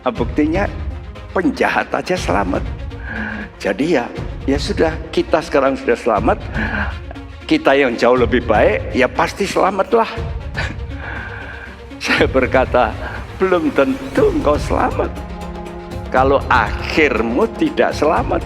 Buktinya penjahat aja selamat. Jadi ya sudah, kita sekarang sudah selamat. Kita yang jauh lebih baik ya pasti selamatlah. Saya berkata, belum tentu engkau selamat kalau akhirmu tidak selamat.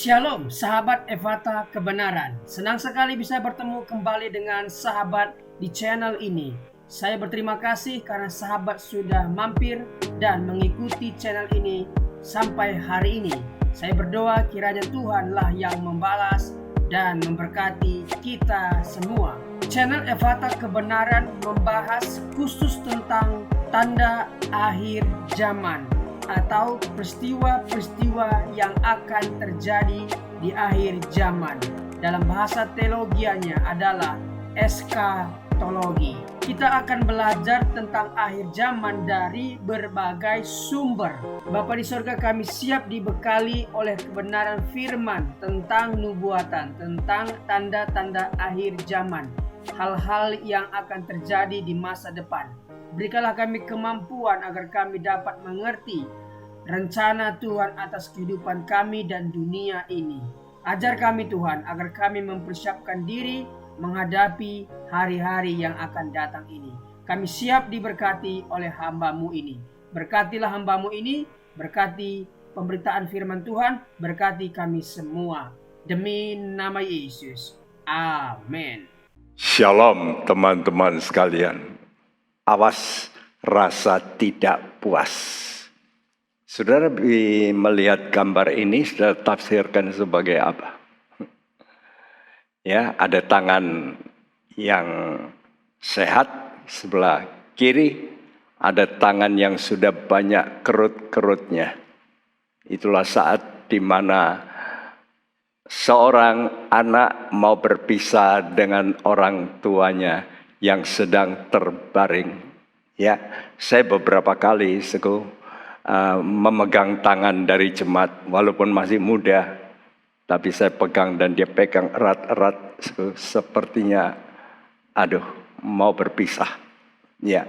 Shalom sahabat Ephata Kebenaran. Senang sekali bisa bertemu kembali dengan sahabat di channel ini. Saya berterima kasih karena sahabat sudah mampir dan mengikuti channel ini sampai hari ini. Saya berdoa kiranya Tuhanlah yang membalas dan memberkati kita semua. Channel Ephata Kebenaran membahas khusus tentang tanda akhir zaman atau peristiwa-peristiwa yang akan terjadi di akhir zaman. Dalam bahasa teologianya adalah eskatologi. Kita akan belajar tentang akhir zaman dari berbagai sumber. Bapa di sorga, kami siap dibekali oleh kebenaran firman tentang nubuatan, tentang tanda-tanda akhir zaman, hal-hal yang akan terjadi di masa depan. Berikanlah kami kemampuan agar kami dapat mengerti rencana Tuhan atas kehidupan kami dan dunia ini. Ajar kami Tuhan agar kami mempersiapkan diri menghadapi hari-hari yang akan datang ini. Kami siap diberkati oleh hamba-Mu ini. Berkatilah hamba-Mu ini, berkati pemberitaan firman Tuhan, berkati kami semua. Demi nama Yesus. Amin. Shalom teman-teman sekalian. Awas rasa tidak puas. Saudara melihat gambar ini, saudara tafsirkan sebagai apa? Ya, ada tangan yang sehat sebelah kiri, ada tangan yang sudah banyak kerut-kerutnya. Itulah saat di mana seorang anak mau berpisah dengan orang tuanya yang sedang terbaring. Ya, saya beberapa kali memegang tangan dari jemaat, walaupun masih muda, tapi saya pegang dan dia pegang erat-erat, sepertinya, mau berpisah. Ya,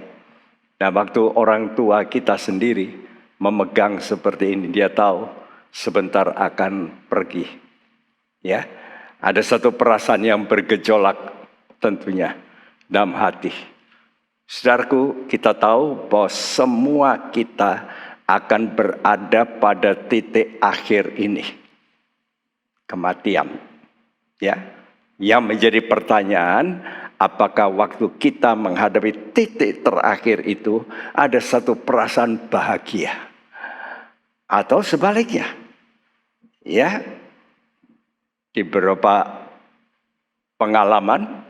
nah waktu orang tua kita sendiri memegang seperti ini, dia tahu sebentar akan pergi. Ya, ada satu perasaan yang bergejolak tentunya dalam hati. Saudaraku, kita tahu bahwa semua kita akan berada pada titik akhir ini, kematian. Ya, yang menjadi pertanyaan, apakah waktu kita menghadapi titik terakhir itu ada satu perasaan bahagia atau sebaliknya? Ya, di beberapa pengalaman,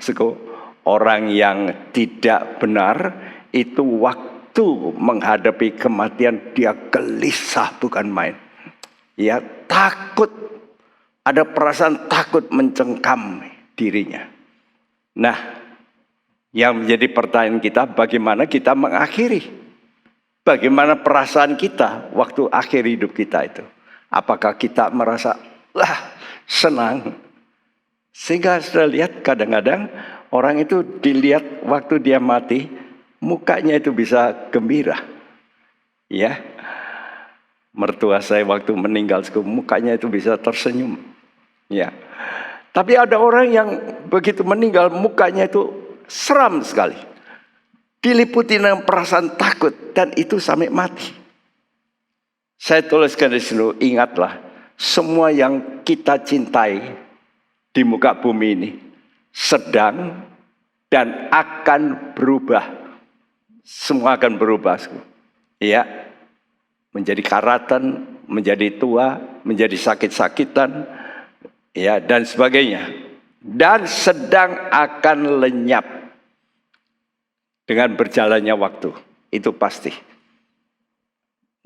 orang yang tidak benar itu waktu menghadapi kematian dia gelisah bukan main. Ya, takut, ada perasaan takut mencengkam dirinya. Nah, yang menjadi pertanyaan kita, bagaimana kita mengakhiri? Bagaimana perasaan kita waktu akhir hidup kita itu? Apakah kita merasa senang? Sehingga saya lihat kadang-kadang orang itu dilihat waktu dia mati, mukanya itu bisa gembira. Ya, mertua saya waktu meninggal, mukanya itu bisa tersenyum. Ya, tapi ada orang yang begitu meninggal, mukanya itu seram sekali, diliputi dengan perasaan takut, dan itu sampai mati. Saya tuliskan di sini, ingatlah, semua yang kita cintai di muka bumi ini sedang dan akan berubah. Semua akan berubah. Ya, menjadi karatan, menjadi tua, menjadi sakit-sakitan, ya, dan sebagainya. Dan sedang akan lenyap dengan berjalannya waktu. Itu pasti.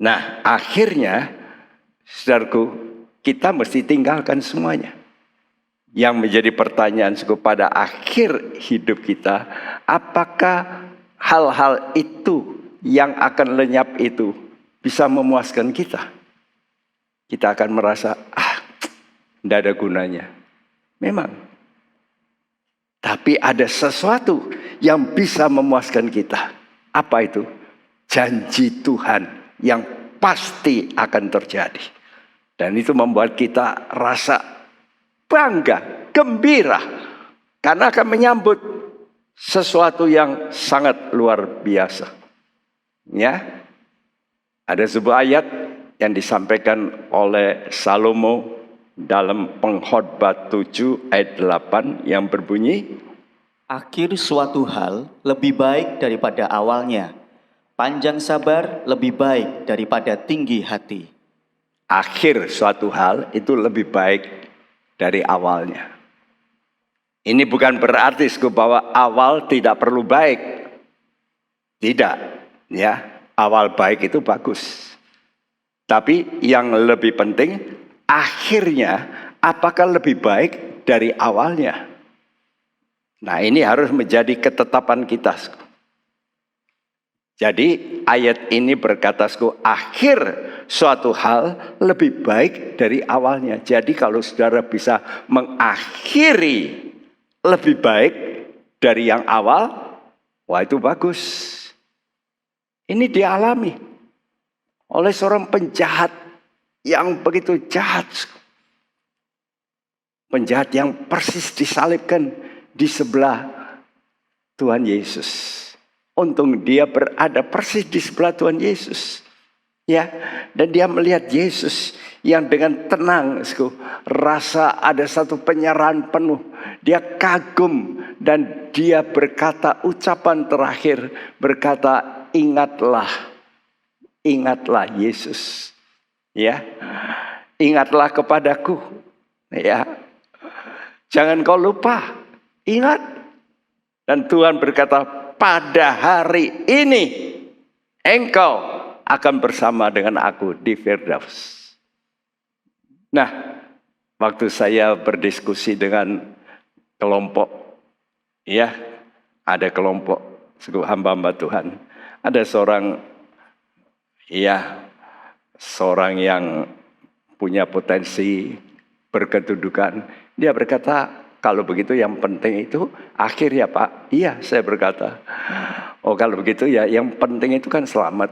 Nah, akhirnya, saudaraku, kita mesti tinggalkan semuanya. Yang menjadi pertanyaan pada akhir hidup kita, apakah hal-hal itu yang akan lenyap itu bisa memuaskan kita? kita akan merasa, tidak ada gunanya. Memang. Tapi ada sesuatu yang bisa memuaskan kita. Apa itu? Janji Tuhan yang pasti akan terjadi. Dan itu membuat kita rasa bangga, gembira. Karena akan menyambut sesuatu yang sangat luar biasa. Ya, ada sebuah ayat yang disampaikan oleh Salomo dalam Pengkhotbah 7 ayat 8 yang berbunyi, akhir suatu hal lebih baik daripada awalnya, panjang sabar lebih baik daripada tinggi hati. Akhir suatu hal itu lebih baik dari awalnya. Ini bukan berarti bahwa awal tidak perlu baik. Tidak, ya. Awal baik itu bagus. Tapi yang lebih penting, akhirnya apakah lebih baik dari awalnya? Nah, ini harus menjadi ketetapan kita. Jadi ayat ini berkata, akhir suatu hal lebih baik dari awalnya. Jadi kalau saudara bisa mengakhiri lebih baik dari yang awal, wah itu bagus. Ini dialami oleh seorang penjahat yang begitu jahat. Penjahat yang persis disalibkan di sebelah Tuhan Yesus. Untung dia berada persis di sebelah Tuhan Yesus. Ya, dan dia melihat Yesus yang dengan tenang, rasa ada satu penyerahan penuh. Dia kagum dan dia berkata ucapan terakhir, berkata, ingatlah Yesus. Ya, ingatlah kepadaku. Ya, jangan kau lupa, ingat. Dan Tuhan berkata, pada hari ini engkau akan bersama dengan aku di Firdaus. Nah, waktu saya berdiskusi dengan kelompok, ya, ada kelompok hamba-hamba Tuhan, ada seorang yang punya potensi berkedudukan. Dia berkata, kalau begitu yang penting itu akhir ya Pak. Iya, saya berkata. Oh kalau begitu ya yang penting itu kan selamat.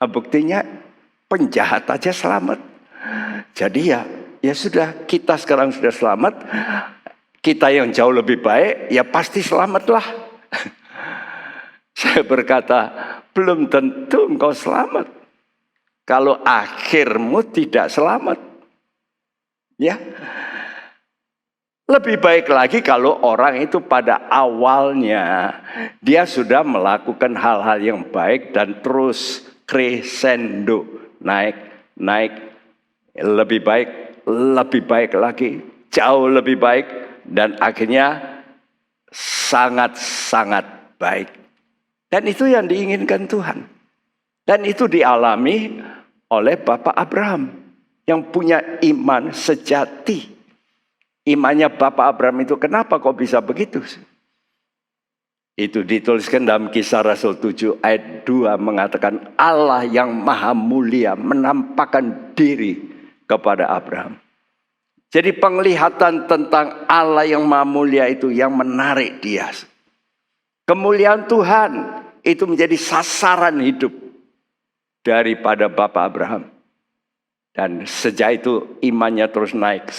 Buktinya penjahat aja selamat. Jadi ya sudah, kita sekarang sudah selamat. Kita yang jauh lebih baik ya pasti selamatlah. Saya berkata, belum tentu engkau selamat kalau akhirmu tidak selamat. Ya. Lebih baik lagi kalau orang itu pada awalnya dia sudah melakukan hal-hal yang baik dan terus crescendo, naik, lebih baik lagi, jauh lebih baik, dan akhirnya sangat-sangat baik. Dan itu yang diinginkan Tuhan. Dan itu dialami oleh Bapak Abraham yang punya iman sejati. Imannya Bapak Abraham itu kenapa kok bisa begitu? Itu dituliskan dalam Kisah Rasul 7 ayat 2 mengatakan Allah yang maha mulia menampakkan diri kepada Abraham. Jadi penglihatan tentang Allah yang maha mulia itu yang menarik dia. Kemuliaan Tuhan itu menjadi sasaran hidup daripada Bapak Abraham. Dan sejak itu imannya terus naik.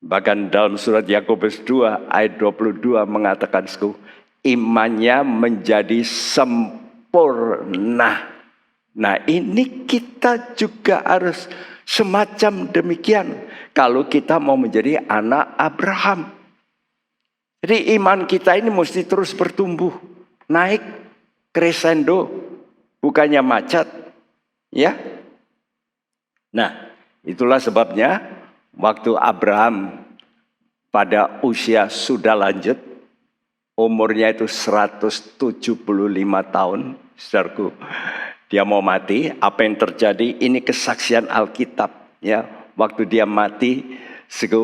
Bahkan dalam surat Yakobus 2 ayat 22 mengatakan imannya menjadi sempurna. Nah ini kita juga harus semacam demikian kalau kita mau menjadi anak Abraham. Jadi iman kita ini mesti terus bertumbuh, naik, crescendo, bukannya macet. Ya. Nah itulah sebabnya waktu Abraham pada usia sudah lanjut, umurnya itu 175 tahun, saudaraku, dia mau mati. Apa yang terjadi? Ini kesaksian Alkitab. Ya, waktu dia mati,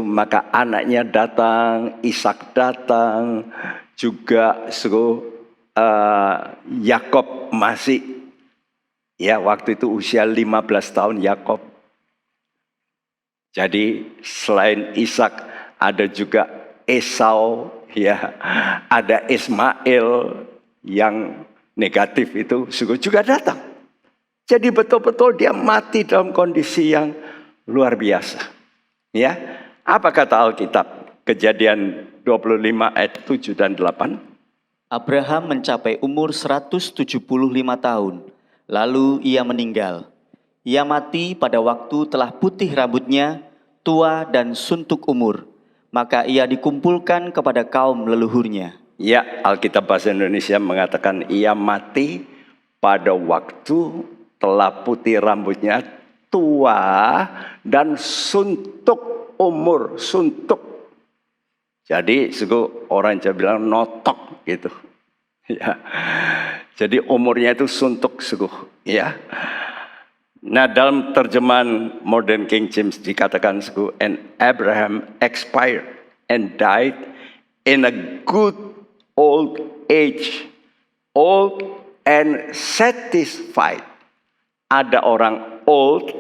maka anaknya datang, Ishak datang, juga Yakob masih, ya waktu itu usia 15 tahun Yakob. Jadi selain Ishak ada juga Esau, ya, ada Ismail yang negatif itu juga datang. Jadi betul-betul dia mati dalam kondisi yang luar biasa. Ya, apa kata Alkitab? Kejadian 25 ayat 7 dan 8. Abraham mencapai umur 175 tahun, lalu ia meninggal. Ia mati pada waktu telah putih rambutnya, tua dan suntuk umur. Maka ia dikumpulkan kepada kaum leluhurnya. Ya, Alkitab Bahasa Indonesia mengatakan ia mati pada waktu telah putih rambutnya, tua dan suntuk umur, suntuk. Jadi orang Jawa bilang notok gitu. Ya. Jadi umurnya itu suntuk ya. Nah, dalam terjemahan Modern King James dikatakan and Abraham expired and died in a good old age, old and satisfied. Ada orang old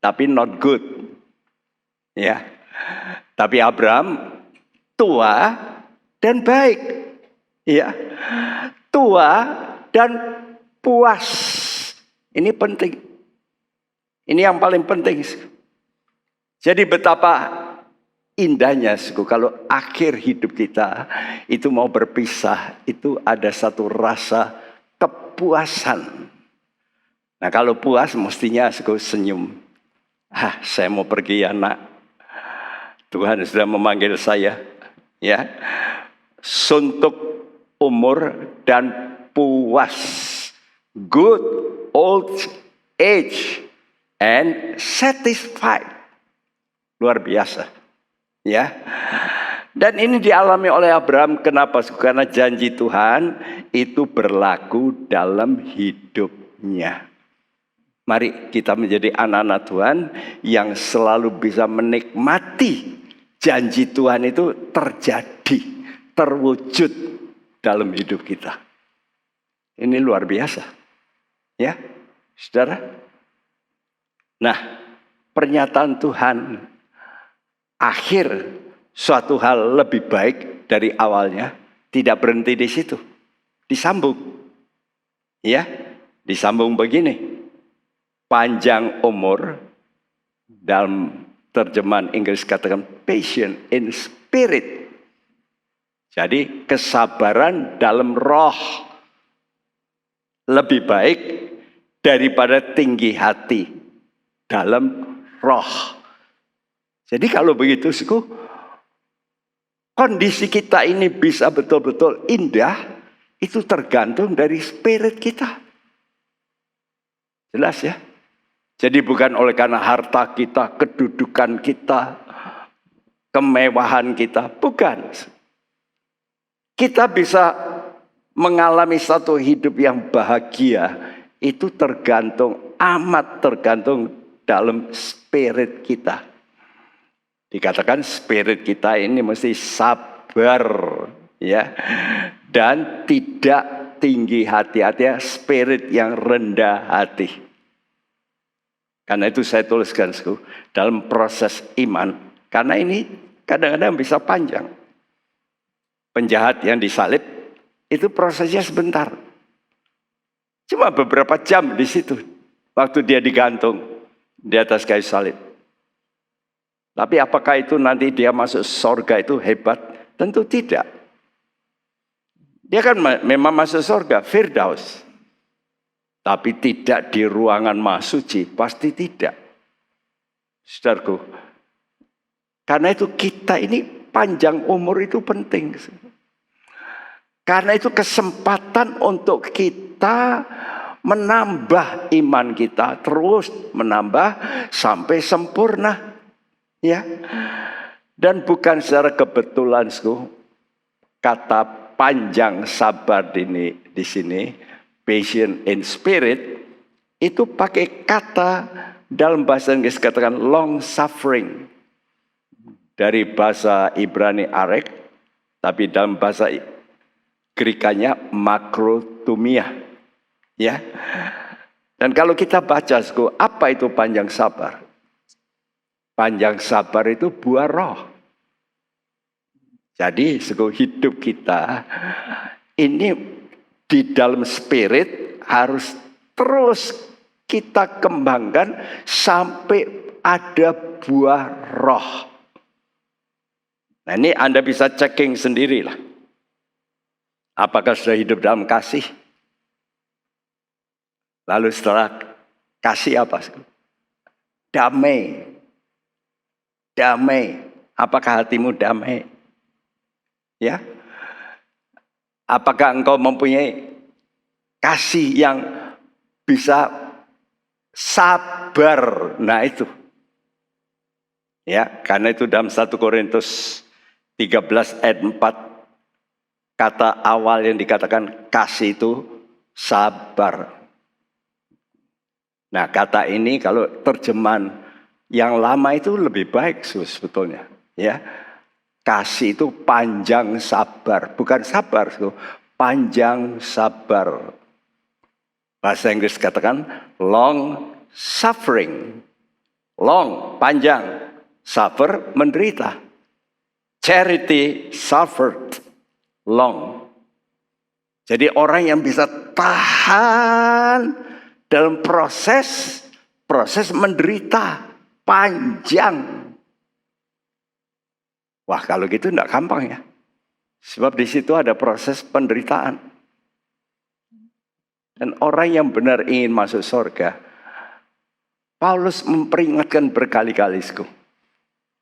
tapi not good. Ya. Tapi Abraham tua dan baik. Ya. Tua dan puas. Ini penting. Ini yang paling penting. Jadi betapa indahnya kalau akhir hidup kita itu mau berpisah, itu ada satu rasa kepuasan. Nah, kalau puas mestinya senyum. Saya mau pergi ya nak. Tuhan sudah memanggil saya. Ya, suntuk umur dan puas. Good old age and satisfied. Luar biasa. Ya. Dan ini dialami oleh Abraham. Kenapa? Karena janji Tuhan itu berlaku dalam hidupnya. Mari kita menjadi anak-anak Tuhan yang selalu bisa menikmati janji Tuhan itu terjadi, terwujud dalam hidup kita. Ini luar biasa. Ya, saudara. Nah, pernyataan Tuhan akhir suatu hal lebih baik dari awalnya tidak berhenti di situ. Disambung. Ya, disambung begini. Panjang umur, dalam terjemahan Inggris katakan patient in spirit. Jadi kesabaran dalam roh lebih baik daripada tinggi hati dalam roh. Jadi kalau begitu, kondisi kita ini bisa betul-betul indah, itu tergantung dari spirit kita. Jelas ya? Jadi bukan oleh karena harta kita, kedudukan kita, kemewahan kita. Bukan. Kita bisa mengalami satu hidup yang bahagia. Itu amat tergantung dalam spirit kita. Dikatakan spirit kita ini mesti sabar. Ya, dan tidak tinggi hati, artinya spirit yang rendah hati. Karena itu saya tuliskan dalam proses iman. Karena ini kadang-kadang bisa panjang. Penjahat yang disalib itu prosesnya sebentar. Cuma beberapa jam di situ. Waktu dia digantung di atas kayu salib. Tapi apakah itu nanti dia masuk surga itu hebat? Tentu tidak. Dia kan memang masuk surga, Firdaus. Tapi tidak di ruangan maha suci, pasti tidak. Saudaraku, karena itu kita ini panjang umur itu penting. Karena itu kesempatan untuk kita menambah iman kita, terus menambah sampai sempurna. Ya. Dan bukan secara kebetulan, kata panjang sabar di sini, patient in spirit, itu pakai kata dalam bahasa Inggris katakan long suffering. Dari bahasa Ibrani arek, tapi dalam bahasa Grikanya makrotumia. Ya. Dan kalau kita baca, apa itu panjang sabar? Panjang sabar itu buah roh. Jadi hidup kita ini di dalam spirit harus terus kita kembangkan sampai ada buah roh. Nah ini Anda bisa checking sendirilah. Apakah sudah hidup dalam kasih? Lalu setelah kasih apa? Damai. Damai. Apakah hatimu damai? Ya. Apakah engkau mempunyai kasih yang bisa sabar? Nah itu. Ya, karena itu dalam 1 Korintus 13 ayat 4 kata awal yang dikatakan kasih itu sabar. Nah, kata ini kalau terjemahan yang lama itu lebih baik sebetulnya, ya. Kasih itu panjang sabar, bukan sabar, panjang sabar. Bahasa Inggris katakan long suffering. Long, panjang. Suffer, menderita. Charity suffered long. Jadi orang yang bisa tahan dalam proses menderita panjang. Wah, kalau gitu enggak gampang ya. Sebab di situ ada proses penderitaan. Dan orang yang benar ingin masuk surga, Paulus memperingatkan berkali-kali.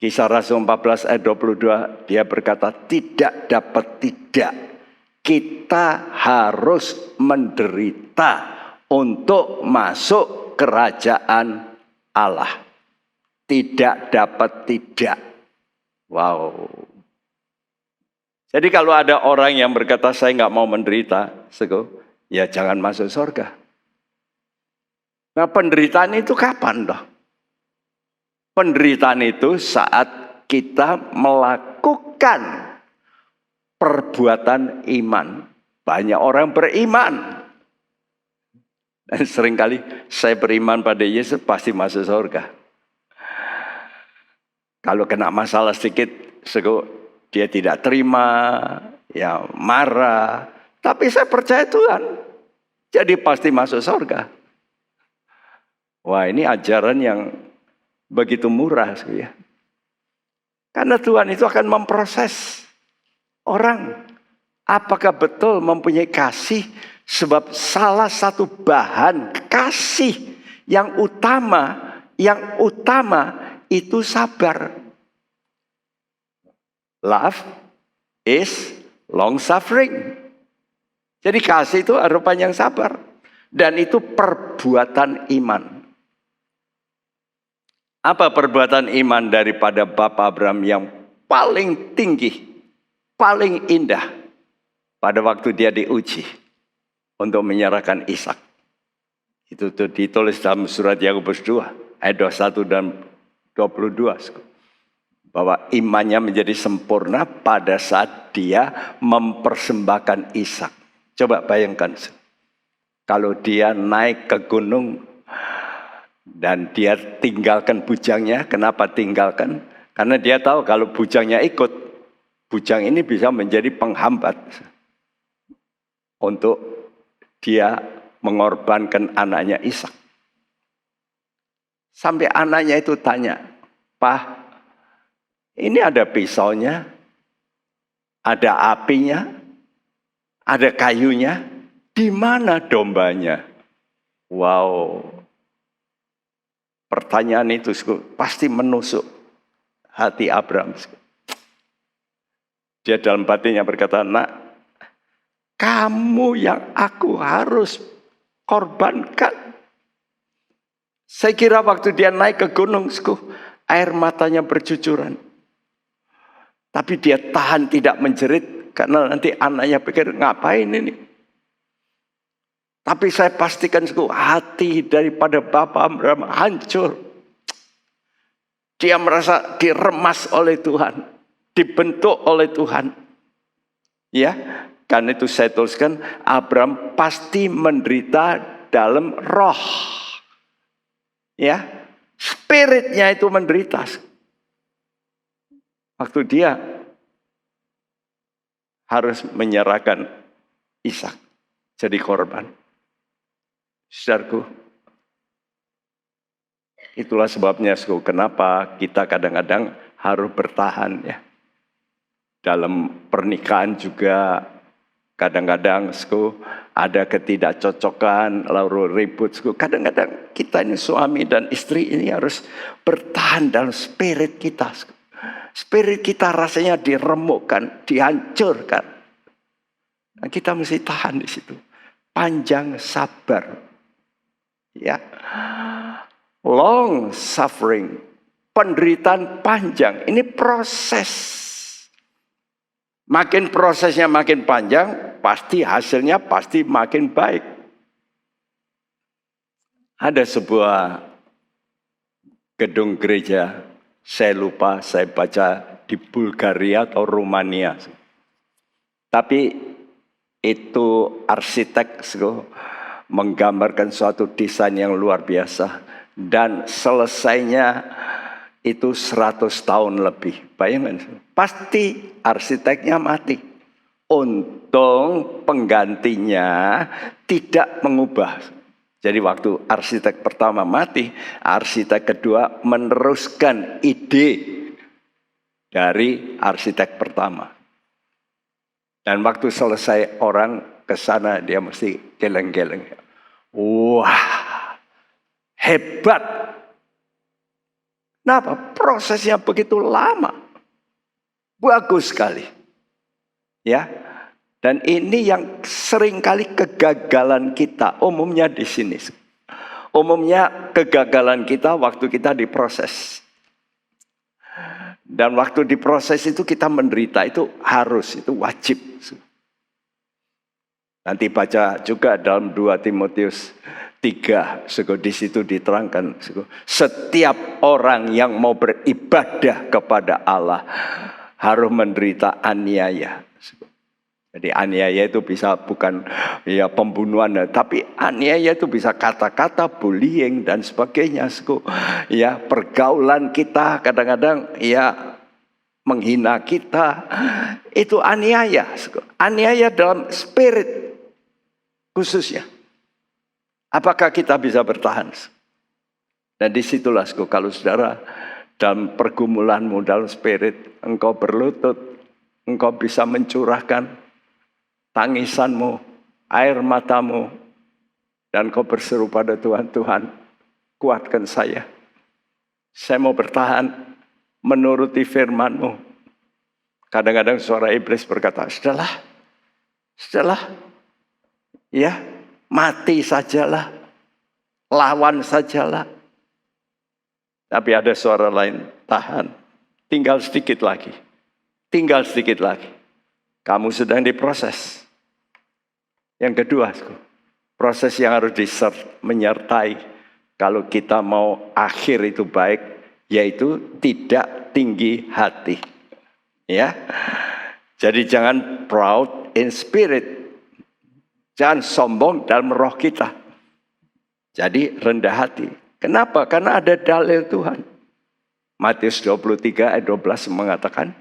Kisah Rasul 14 ayat 22, dia berkata, tidak dapat tidak. Kita harus menderita untuk masuk kerajaan Allah. Tidak dapat tidak. Wow. Jadi kalau ada orang yang berkata saya nggak mau menderita, ya jangan masuk surga. Nah penderitaan itu kapan loh? Penderitaan itu saat kita melakukan perbuatan iman. Banyak orang beriman. Dan seringkali saya beriman pada Yesus pasti masuk surga. Kalau kena masalah sedikit, dia tidak terima, ya marah. Tapi saya percaya Tuhan, jadi pasti masuk surga. Wah ini ajaran yang begitu murah. Ya. Karena Tuhan itu akan memproses orang. Apakah betul mempunyai kasih? Sebab salah satu bahan kasih yang utama itu sabar. Love is long suffering. Jadi kasih itu rupanya yang sabar. Dan itu perbuatan iman. Apa perbuatan iman daripada Bapak Abraham yang paling tinggi, paling indah pada waktu dia diuji untuk menyerahkan Ishak? Itu ditulis dalam surat Yakobus 2 ayat 21 dan 22. Bahwa imannya menjadi sempurna pada saat dia mempersembahkan Ishak. Coba bayangkan. Kalau dia naik ke gunung dan dia tinggalkan bujangnya. Kenapa tinggalkan? Karena dia tahu kalau bujangnya ikut, bujang ini bisa menjadi penghambat untuk dia mengorbankan anaknya Ishak. Sampai anaknya itu tanya, "Pak, ini ada pisaunya, ada apinya, ada kayunya, di mana dombanya?" Wow. Pertanyaan itu pasti menusuk hati Abraham. Dia dalam batinnya berkata, "Nak, kamu yang aku harus korbankan." Saya kira waktu dia naik ke gunung, air matanya bercucuran. Tapi dia tahan tidak menjerit, karena nanti anaknya pikir, ngapain ini? Tapi saya pastikan hati daripada Bapak Abraham hancur. Dia merasa diremas oleh Tuhan, dibentuk oleh Tuhan. Ya, karena itu saya tuliskan Abraham pasti menderita dalam roh. Ya, spiritnya itu menderita. Waktu dia harus menyerahkan Ishak jadi korban. Saudaraku, itulah sebabnya kenapa kita kadang-kadang harus bertahan ya. Dalam pernikahan juga kadang-kadang ada ketidakcocokan, lalu ribut. Kadang-kadang kita ini suami dan istri ini harus bertahan dalam spirit kita. Spirit kita rasanya diremukkan, dihancurkan. Nah, kita mesti tahan di situ. Panjang sabar. Ya. Long suffering. Penderitaan panjang. Ini proses. Makin prosesnya makin panjang, pasti hasilnya pasti makin baik. Ada sebuah gedung gereja, saya lupa, saya baca di Bulgaria atau Rumania. Tapi itu arsitek menggambarkan suatu desain yang luar biasa. Dan selesainya itu 100 tahun lebih. Bayangkan, pasti arsiteknya mati. Untung penggantinya tidak mengubah. Jadi waktu arsitek pertama mati, arsitek kedua meneruskan ide dari arsitek pertama. Dan waktu selesai orang ke sana dia mesti geleng-geleng. Wah, hebat. Kenapa? Prosesnya begitu lama. Bagus sekali. Ya. Dan ini yang seringkali kegagalan kita. Umumnya di sini. Umumnya kegagalan kita waktu kita diproses. Dan waktu diproses itu kita menderita. Itu harus, itu wajib. Nanti baca juga dalam 2 Timotius 3, di situ diterangkan, setiap orang yang mau beribadah kepada Allah harus menderita aniaya. Jadi aniaya itu bisa bukan ya pembunuhan, tapi aniaya itu bisa kata-kata, bullying dan sebagainya. Ya pergaulan kita kadang-kadang ya menghina kita, itu aniaya. Aniaya dalam spirit khususnya. Apakah kita bisa bertahan? Dan disitulah kalau saudara dalam pergumulanmu dalam spirit, engkau berlutut, engkau bisa mencurahkan tangisanmu, air matamu, dan kau berseru pada Tuhan, Tuhan kuatkan saya. Saya mau bertahan menuruti firman-Mu. Kadang-kadang suara iblis berkata, sudahlah, ya, mati sajalah, lawan sajalah. Tapi ada suara lain, tahan, tinggal sedikit lagi. Kamu sedang diproses. Yang kedua, proses yang harus menyertai kalau kita mau akhir itu baik, yaitu tidak tinggi hati. Ya, jadi jangan proud in spirit. Jangan sombong dalam roh kita. Jadi rendah hati. Kenapa? Karena ada dalil Tuhan. Matius 23 ayat 12 mengatakan,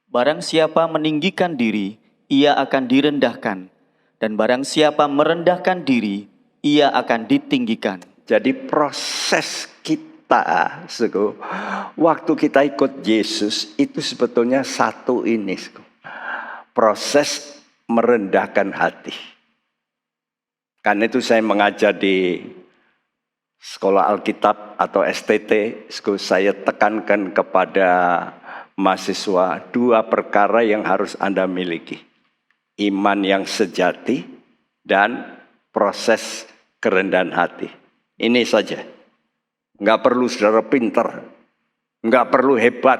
barang siapa meninggikan diri, ia akan direndahkan. Dan barang siapa merendahkan diri, ia akan ditinggikan. Jadi proses kita, waktu kita ikut Yesus, itu sebetulnya satu ini. Proses merendahkan hati. Karena itu saya mengajar di Sekolah Alkitab atau STT, saya tekankan kepada mahasiswa 2 perkara yang harus Anda miliki. Iman yang sejati dan proses kerendahan hati. Ini saja. Enggak perlu saudara pintar, enggak perlu hebat.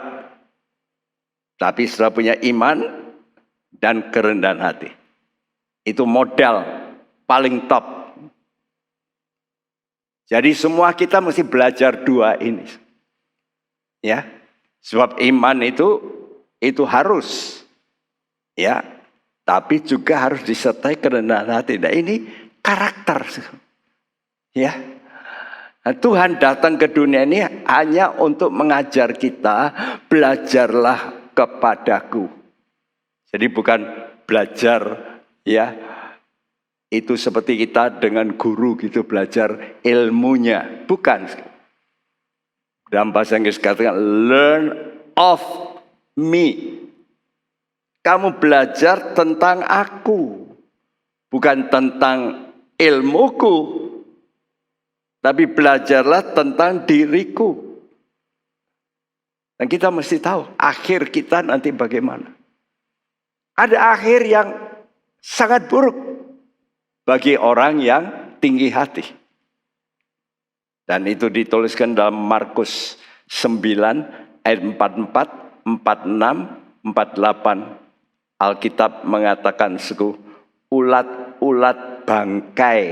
Tapi saudara punya iman dan kerendahan hati. Itu modal paling top. Jadi semua kita mesti belajar 2 ini. Ya. Sebab iman itu harus. Ya. Tapi juga harus disertai kerendahan hati. Nah, ini karakter. Ya. Nah, Tuhan datang ke dunia ini hanya untuk mengajar kita, belajarlah kepadaku. Jadi bukan belajar ya, itu seperti kita dengan guru gitu belajar ilmunya. Bukan. Dalam bahasa Inggris katakan, learn of me. Kamu belajar tentang aku. Bukan tentang ilmuku. Tapi belajarlah tentang diriku. Dan kita mesti tahu akhir kita nanti bagaimana. Ada akhir yang sangat buruk bagi orang yang tinggi hati. Dan itu dituliskan dalam Markus 9 ayat 44, 46, 48. Alkitab mengatakan ulat-ulat bangkai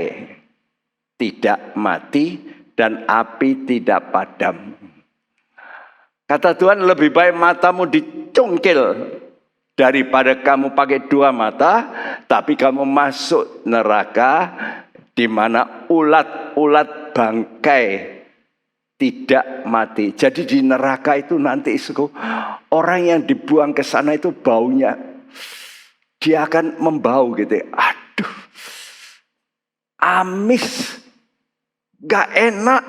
tidak mati dan api tidak padam. Kata Tuhan, lebih baik matamu dicungkil daripada kamu pakai dua mata, tapi kamu masuk neraka di mana ulat-ulat bangkai tidak mati. Jadi di neraka itu nanti orang yang dibuang ke sana itu baunya, dia akan membau gitu. Aduh, amis, gak enak.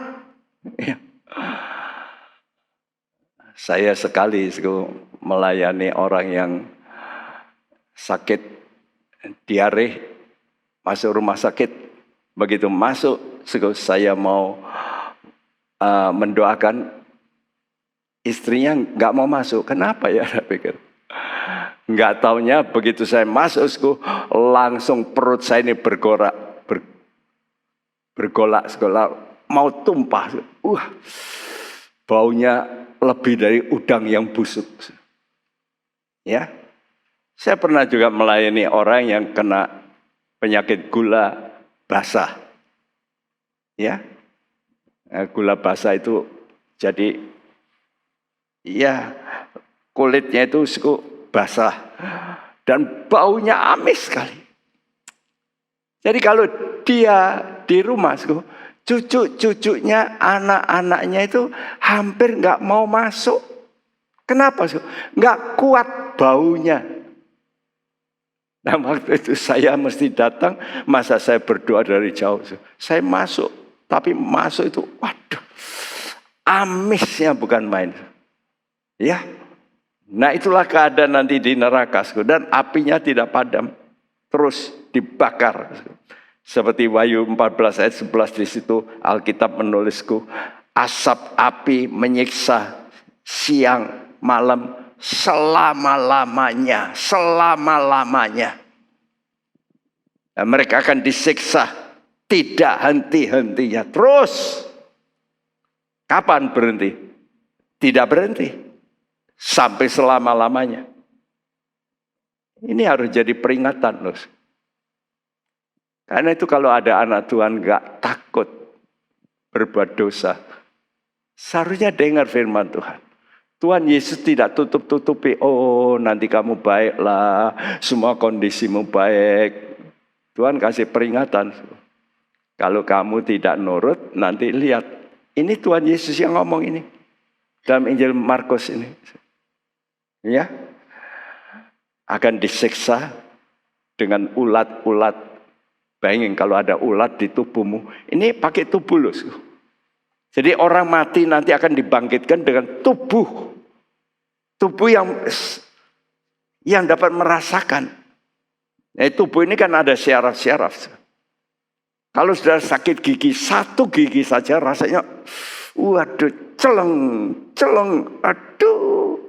Saya sekali melayani orang yang sakit diare, masuk rumah sakit. Begitu masuk, saya mau mendoakan, istrinya nggak mau masuk. Kenapa ya? Saya pikir. Nggak taunya begitu saya masuk, langsung perut saya ini bergolak, mau tumpah. Baunya lebih dari udang yang busuk. Ya, saya pernah juga melayani orang yang kena penyakit gula basah. Ya, gula basah itu jadi, ya kulitnya itu basah dan baunya amis sekali. Jadi kalau dia di rumah, cucu-cucunya, anak-anaknya itu hampir nggak mau masuk. Kenapa? Nggak kuat baunya. Nah waktu itu saya mesti datang, masa saya berdoa dari jauh. Saya masuk, tapi masuk itu, waduh, amisnya bukan main. Ya, nah itulah keadaan nanti di neraka, dan apinya tidak padam, terus dibakar. Seperti Wahyu 14 ayat 11 di situ Alkitab menulisku, asap api menyiksa siang malam selama-lamanya. Dan mereka akan disiksa tidak henti-hentinya. Terus kapan berhenti? Tidak berhenti sampai selama-lamanya. Ini harus jadi peringatan loh. Karena itu kalau ada anak Tuhan gak takut berbuat dosa, seharusnya dengar firman Tuhan. Tuhan Yesus tidak tutup-tutupi, oh nanti kamu baiklah, semua kondisimu baik. Tuhan kasih peringatan. Kalau kamu tidak nurut, nanti lihat. Ini Tuhan Yesus yang ngomong ini. Dalam Injil Markus ini. Ya, akan disiksa dengan ulat-ulat. Bayangin kalau ada ulat di tubuhmu. Ini pakai tubuh loh. Jadi orang mati nanti akan dibangkitkan dengan tubuh. Tubuh yang dapat merasakan. Nah, tubuh ini kan ada syaraf-syaraf. Kalau sudah sakit gigi, satu gigi saja rasanya, waduh, celeng, aduh.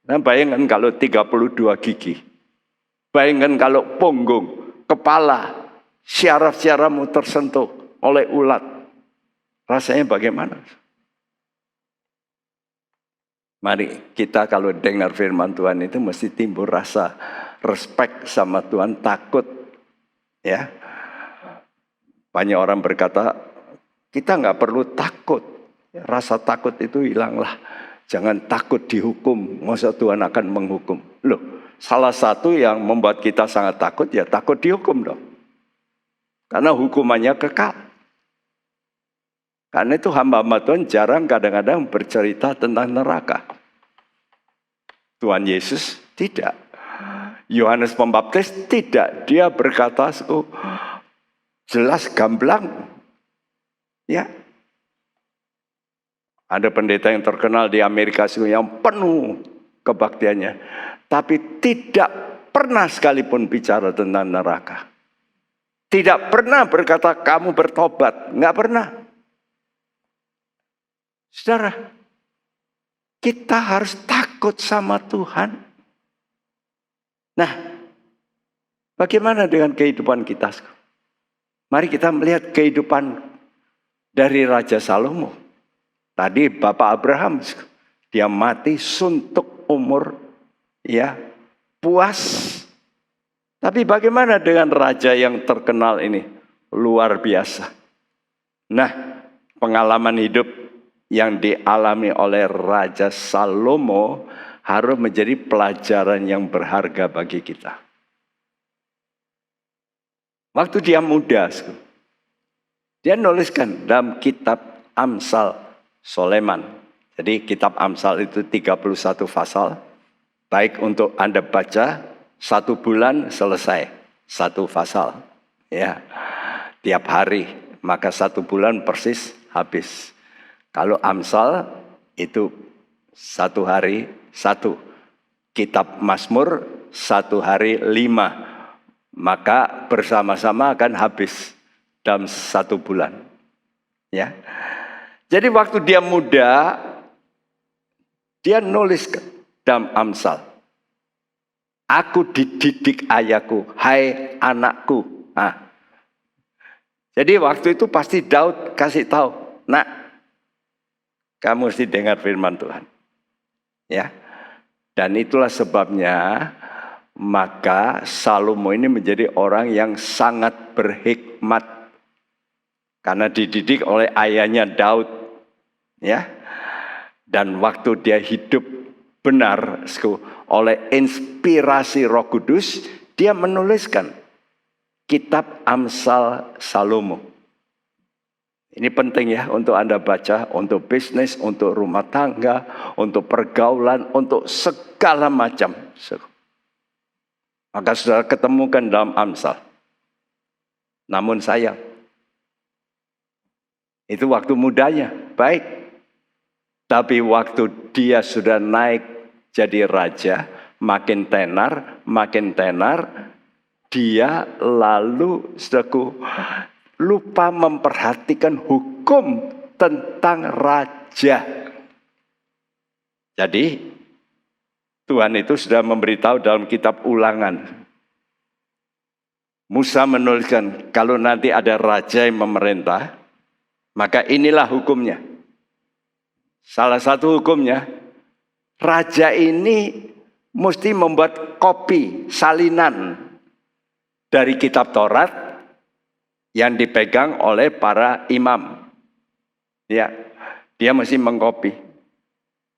Nah bayangkan kalau 32 gigi. Bayangkan kalau punggung, kepala, syaraf-syarafmu tersentuh oleh ulat. Rasanya bagaimana? Mari kita kalau dengar firman Tuhan itu mesti timbul rasa respect sama Tuhan, takut. Ya, banyak orang berkata kita nggak perlu takut. Rasa takut itu hilanglah. Jangan takut dihukum. Masa Tuhan akan menghukum? Loh, salah satu yang membuat kita sangat takut ya takut dihukum dong. Karena hukumannya kekal. Karena itu hamba-hamba Tuhan jarang kadang-kadang bercerita tentang neraka. Tuhan Yesus tidak. Yohanes Pembaptis tidak. Dia berkata jelas gamblang. Ya. Ada pendeta yang terkenal di Amerika yang penuh kebaktiannya. Tapi tidak pernah sekalipun bicara tentang neraka. Tidak pernah berkata kamu bertobat. Enggak pernah. Saudara, kita harus takut sama Tuhan. Nah, bagaimana dengan kehidupan kita? Mari kita melihat kehidupan dari Raja Salomo. Tadi Bapak Abraham, dia mati suntuk umur, ya, puas. Tapi bagaimana dengan raja yang terkenal ini? Luar biasa. Nah, pengalaman hidup yang dialami oleh Raja Salomo harus menjadi pelajaran yang berharga bagi kita. Waktu dia muda, dia nuliskan dalam kitab Amsal Soleman. Jadi kitab Amsal itu 31 pasal. Baik untuk Anda baca, 1 bulan selesai 1 pasal. Ya, tiap hari, maka 1 bulan persis habis. Kalau Amsal itu 1 hari 1. Kitab Mazmur 1 hari 5. Maka bersama-sama akan habis dalam 1 bulan. Ya. Jadi waktu dia muda, dia nulis dalam Amsal. Aku dididik ayahku, hai anakku. Nah. Jadi waktu itu pasti Daud kasih tahu, nak, kamu mesti dengar firman Tuhan. Ya. Dan itulah sebabnya maka Salomo ini menjadi orang yang sangat berhikmat. Karena dididik oleh ayahnya Daud. Ya. Dan waktu dia hidup benar oleh inspirasi Roh Kudus, dia menuliskan kitab Amsal Salomo. Ini penting ya untuk Anda baca, untuk bisnis, untuk rumah tangga, untuk pergaulan, untuk segala macam. Maka saudara ketemukan dalam Amsal. Namun sayang, itu waktu mudanya, baik. Tapi waktu dia sudah naik jadi raja, makin tenar, dia lalu saudaraku lupa memperhatikan hukum tentang raja. Jadi Tuhan itu sudah memberitahu dalam kitab Ulangan. Musa menuliskan kalau nanti ada raja yang memerintah, maka inilah hukumnya. Salah satu hukumnya, raja ini mesti membuat kopi salinan dari kitab Taurat yang dipegang oleh para imam. Ya, dia mesti mengkopi.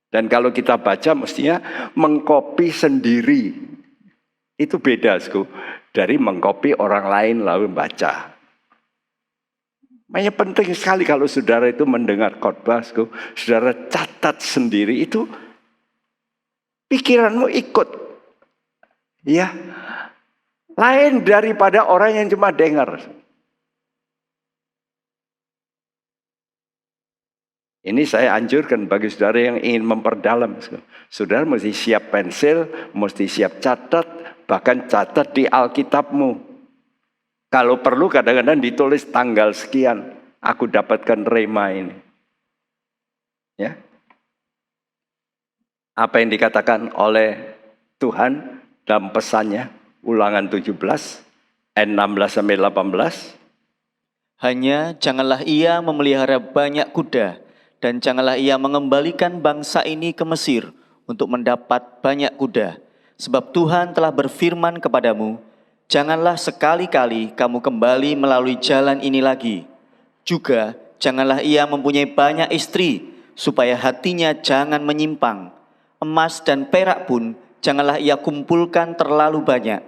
Dan kalau kita baca mestinya mengkopi sendiri. Itu beda dari mengkopi orang lain lalu baca. Makanya penting sekali kalau saudara itu mendengar khotbah, saudara catat sendiri itu pikiranmu ikut. Ya. Lain daripada orang yang cuma dengar. Ini saya anjurkan bagi saudara yang ingin memperdalam. Saudara mesti siap pensil, mesti siap catat, bahkan catat di Alkitabmu. Kalau perlu kadang-kadang ditulis tanggal sekian, aku dapatkan rema ini. Ya. Apa yang dikatakan oleh Tuhan dalam pesannya, Ulangan 17, ayat 16-18. Hanya janganlah ia memelihara banyak kuda, dan janganlah ia mengembalikan bangsa ini ke Mesir untuk mendapat banyak kuda. Sebab Tuhan telah berfirman kepadamu, janganlah sekali-kali kamu kembali melalui jalan ini lagi. Juga janganlah ia mempunyai banyak istri, supaya hatinya jangan menyimpang. Emas dan perak pun janganlah ia kumpulkan terlalu banyak.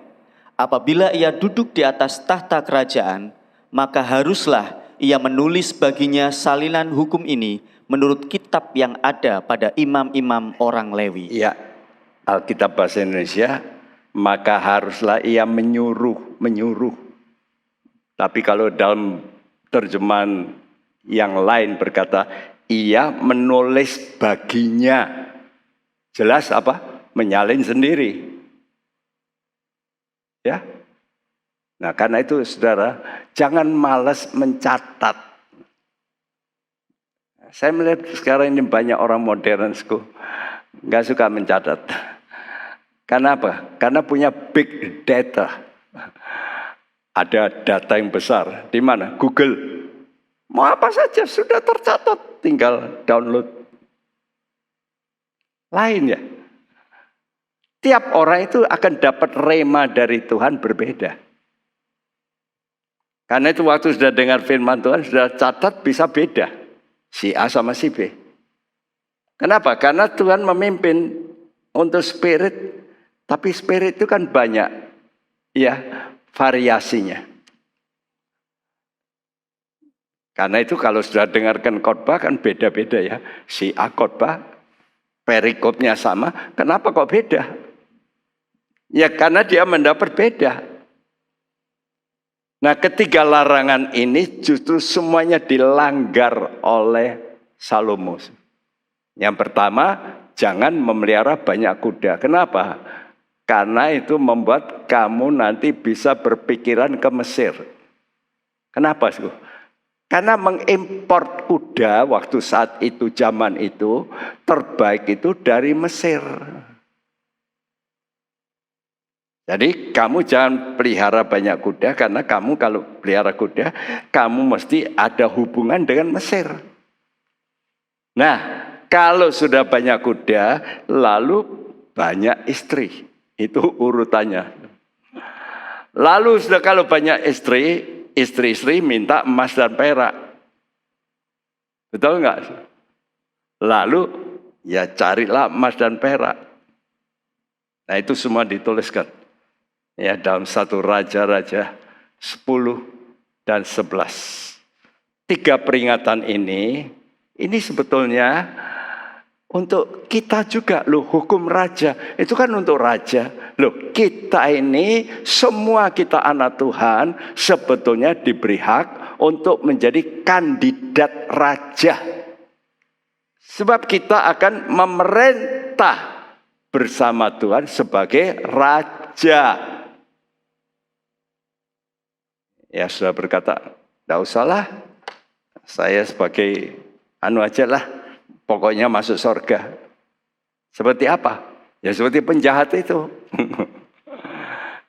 Apabila ia duduk di atas tahta kerajaan, maka haruslah ia menulis baginya salinan hukum ini menurut kitab yang ada pada imam-imam orang Lewi. Ya, Alkitab bahasa Indonesia, maka haruslah ia menyuruh. Tapi kalau dalam terjemahan yang lain berkata, ia menulis baginya. Jelas apa? Menyalin sendiri. Ya. Nah, karena itu saudara, jangan malas mencatat. Saya melihat sekarang ini banyak orang modern nggak suka mencatat. Karena apa? Karena punya big data. Ada data yang besar. Di mana? Google. Mau apa saja sudah tercatat. Tinggal download. Lain ya. Tiap orang itu akan dapat rema dari Tuhan berbeda. Karena itu waktu sudah dengar firman Tuhan, sudah catat bisa beda. Si A sama si B. Kenapa? Karena Tuhan memimpin untuk spirit. Tapi spirit itu kan banyak ya variasinya. Karena itu kalau sudah dengarkan khotbah kan beda-beda ya. Si A khotbah, perikopnya sama. Kenapa kok beda? Ya karena dia mendapat beda. Nah, ketiga larangan ini justru semuanya dilanggar oleh Salomo. Yang pertama, jangan memelihara banyak kuda. Kenapa? Karena itu membuat kamu nanti bisa berpikiran ke Mesir. Kenapa? Karena mengimpor kuda waktu saat itu, zaman itu, terbaik itu dari Mesir. Jadi kamu jangan pelihara banyak kuda, karena kamu kalau pelihara kuda, kamu mesti ada hubungan dengan Mesir. Nah, kalau sudah banyak kuda, lalu banyak istri. Itu urutannya. Lalu sudah kalau banyak istri minta emas dan perak. Betul enggak? Lalu ya carilah emas dan perak. Nah itu semua dituliskan. Ya, dalam 1 Raja-Raja 10 dan 11. 3 peringatan ini sebetulnya untuk kita juga loh, hukum raja. Itu kan untuk raja. Loh, kita ini semua kita anak Tuhan sebetulnya diberi hak untuk menjadi kandidat raja. Sebab kita akan memerintah bersama Tuhan sebagai raja. Ya sudah berkata, tidak usahlah, saya sebagai aja lah, pokoknya masuk surga. Seperti apa? Ya seperti penjahat itu.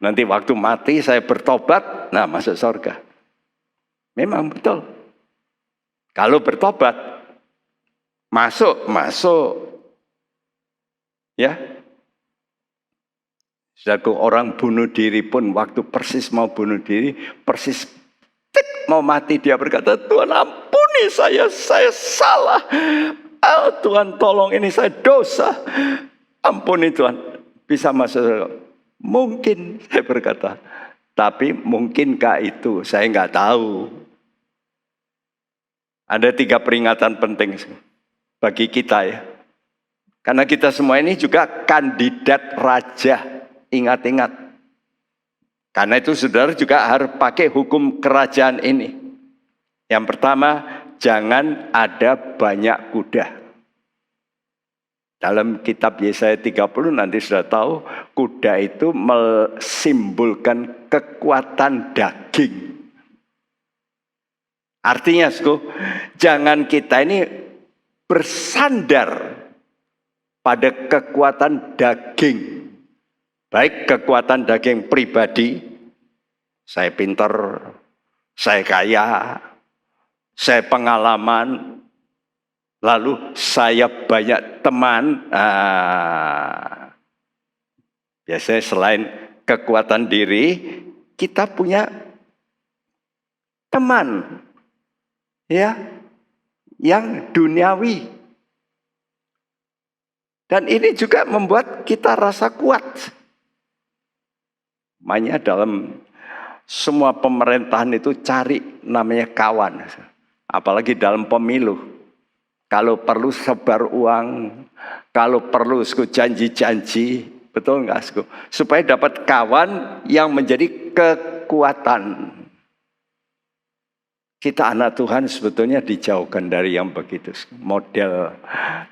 Nanti waktu mati saya bertobat, nah masuk surga. Memang betul. Kalau bertobat, masuk. Ya. Sudah orang bunuh diri pun waktu persis mau bunuh diri, persis mau mati dia berkata, Tuhan ampuni saya salah. Oh, Tuhan tolong ini saya dosa. Ampuni Tuhan. Bisa masuk. Mungkin saya berkata. Tapi mungkinkah itu? Saya nggak tahu. Ada 3 peringatan penting bagi kita ya. Karena kita semua ini juga kandidat raja. Ingat-ingat. Karena itu saudara juga harus pakai hukum kerajaan ini. Yang pertama, jangan ada banyak kuda. Dalam kitab Yesaya 30 nanti sudah tahu, kuda itu mensimbolkan kekuatan daging. Artinya, jangan kita ini bersandar pada kekuatan daging. Baik kekuatan daging pribadi, saya pintar, saya kaya, saya pengalaman, lalu saya banyak teman. Biasanya selain kekuatan diri, kita punya teman, ya, yang duniawi. Dan ini juga membuat kita rasa kuat. Makanya dalam Semua pemerintahan itu cari namanya kawan. Apalagi dalam pemilu. Kalau perlu sebar uang, kalau perlu janji-janji, betul nggak? Supaya dapat kawan yang menjadi kekuatan. Kita anak Tuhan sebetulnya dijauhkan dari yang begitu. Model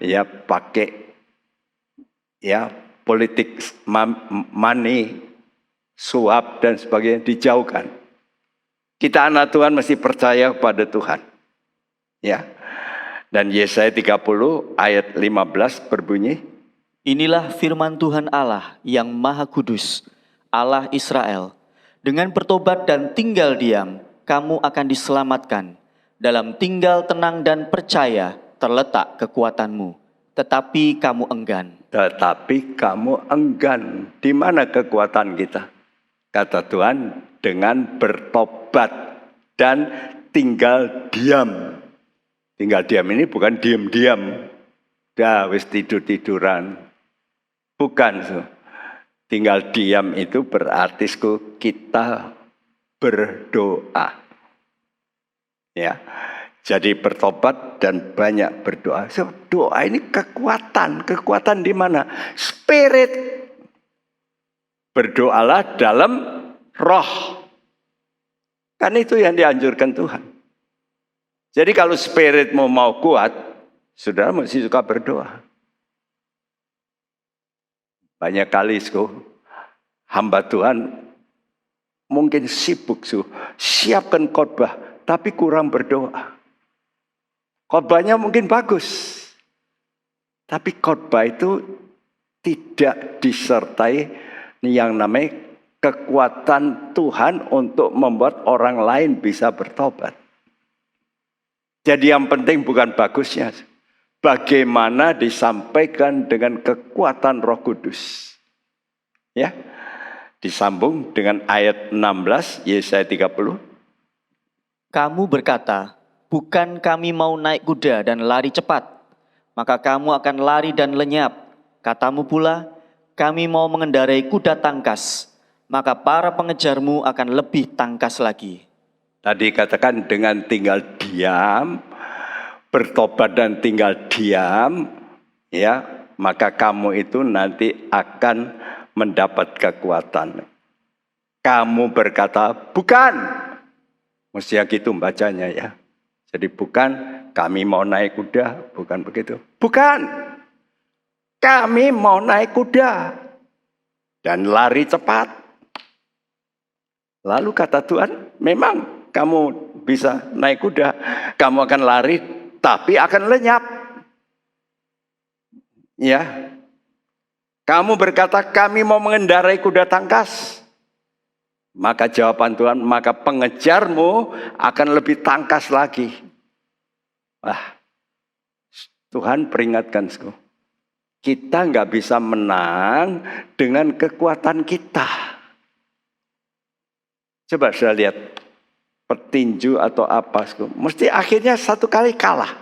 ya pakai ya politik money, suap dan sebagainya dijauhkan. Kita anak Tuhan mesti percaya pada Tuhan. Ya. Dan Yesaya 30 ayat 15 berbunyi, Inilah firman Tuhan Allah yang Maha Kudus, Allah Israel. Dengan bertobat dan tinggal diam, kamu akan diselamatkan. Dalam tinggal tenang dan percaya terletak kekuatanmu. Tetapi kamu enggan. tetapi kamu enggan. Di mana kekuatan kita? Kata Tuhan, dengan bertobat dan tinggal diam. Tinggal diam ini bukan diam-diam. Dah wis tidur-tiduran. Bukan. Tinggal diam itu berarti kita berdoa. Ya. Jadi bertobat dan banyak berdoa. So, doa ini kekuatan. Kekuatan di mana? Spirit. Berdoalah dalam roh. Kan itu yang dianjurkan Tuhan. Jadi kalau spiritmu mau kuat, saudara mesti suka berdoa. Banyak kali hamba Tuhan mungkin sibuk siapkan khotbah, tapi kurang berdoa. Khotbahnya mungkin bagus, tapi khotbah itu tidak disertai yang namanya kekuatan Tuhan untuk membuat orang lain bisa bertobat. Jadi yang penting bukan bagusnya, bagaimana disampaikan dengan kekuatan Roh Kudus. Ya, disambung dengan ayat 16 Yesaya 30. Kamu berkata, bukan kami mau naik kuda dan lari cepat, maka kamu akan lari dan lenyap. Katamu pula, kami mau mengendarai kuda tangkas, maka para pengejarmu akan lebih tangkas lagi. Tadi katakan dengan tinggal diam, bertobat dan tinggal diam, ya, maka kamu itu nanti akan mendapat kekuatan. Kamu berkata, bukan. Mesti gitu bacanya ya. Jadi bukan kami mau naik kuda, bukan begitu. Bukan. Kami mau naik kuda dan lari cepat. Lalu kata Tuhan, memang kamu bisa naik kuda, kamu akan lari, tapi akan lenyap. Ya, kamu berkata kami mau mengendarai kuda tangkas. Maka jawaban Tuhan, maka pengejarmu akan lebih tangkas lagi. Wah, Tuhan peringatkan, kita nggak bisa menang dengan kekuatan kita. Coba saya lihat petinju atau apa, mesti akhirnya satu kali kalah.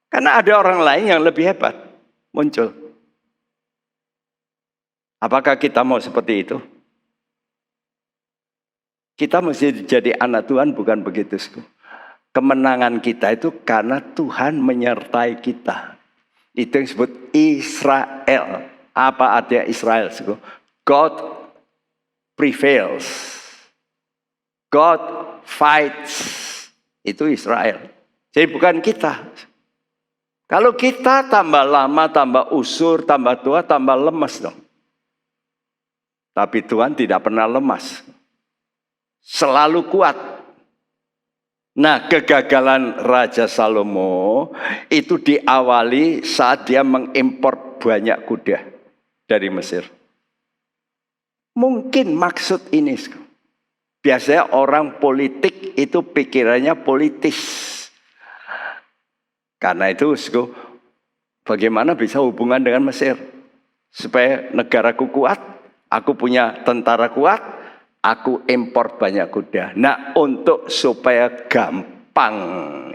Karena ada orang lain yang lebih hebat muncul. Apakah kita mau seperti itu? Kita mesti jadi anak Tuhan, bukan begitu. Kemenangan kita itu karena Tuhan menyertai kita. Itu yang disebut Israel. Apa artinya Israel? God prevails. God fights. Itu Israel. Jadi bukan kita. Kalau kita tambah lama, tambah usur, tambah tua, tambah lemas dong. Tapi Tuhan tidak pernah lemas. Selalu kuat. Nah, kegagalan Raja Salomo itu diawali saat dia mengimpor banyak kuda dari Mesir. Mungkin maksud ini. Biasanya orang politik itu pikirannya politis. Karena itu, bagaimana bisa hubungan dengan Mesir? Supaya negaraku kuat, aku punya tentara kuat, aku impor banyak kuda. Nah, untuk supaya gampang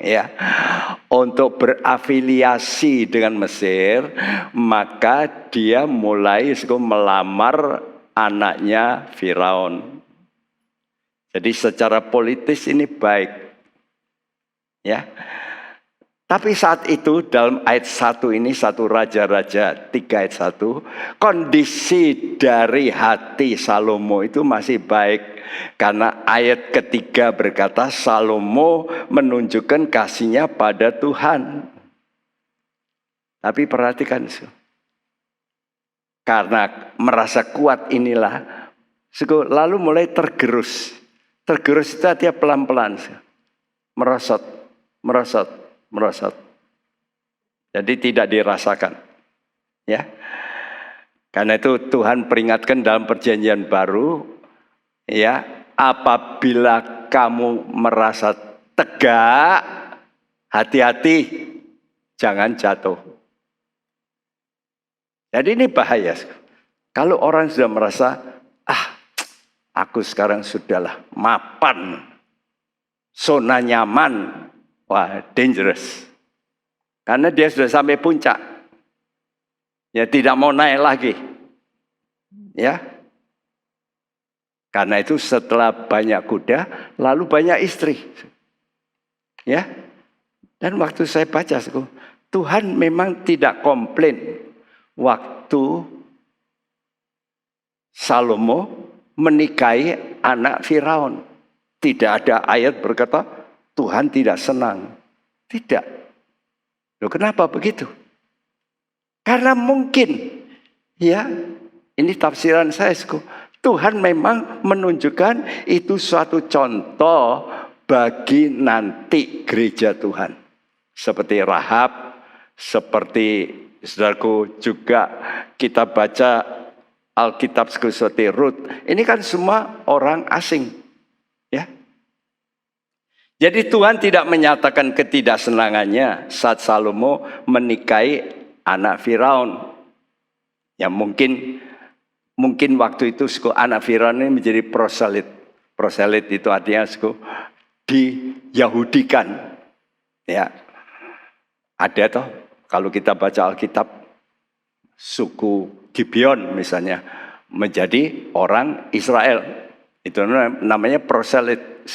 ya, untuk berafiliasi dengan Mesir, maka dia mulai melamar anaknya Firaun. Jadi secara politis ini baik. Ya. Tapi saat itu dalam ayat 1 ini, 1 Raja-Raja 3 ayat 1, kondisi dari hati Salomo itu masih baik. Karena ayat ketiga berkata Salomo menunjukkan kasihnya pada Tuhan. Tapi perhatikan, karena merasa kuat inilah, lalu mulai tergerus. Tergerus itu artinya pelan-pelan, merosot, merosot, merosot. Jadi tidak dirasakan. Ya. Karena itu Tuhan peringatkan dalam perjanjian baru, ya, apabila kamu merasa tegak, hati-hati, jangan jatuh. Jadi ini bahaya. Kalau orang sudah merasa, aku sekarang sudahlah mapan, zona nyaman, wah dangerous. Karena dia sudah sampai puncak, ya tidak mau naik lagi, ya. Karena itu setelah banyak kuda, lalu banyak istri, ya. Dan waktu saya baca, Tuhan memang tidak komplain waktu Salomo menikahi anak Firaun. Tidak ada ayat berkata Tuhan tidak senang. Tidak. Loh, kenapa begitu? Karena mungkin, ya, ini tafsiran saya, Tuhan memang menunjukkan itu suatu contoh bagi nanti gereja Tuhan. Seperti Rahab, seperti saudaraku juga kita baca Alkitab seperti Rut. Ini kan semua orang asing, ya. Jadi Tuhan tidak menyatakan ketidaksenangannya saat Salomo menikahi anak Firaun. Ya mungkin waktu itu anak Firaun ini menjadi proselit. Proselit itu artinya diyahudikan. Ya. Ada toh kalau kita baca Alkitab, suku Gibeon misalnya menjadi orang Israel. Itu namanya proselit.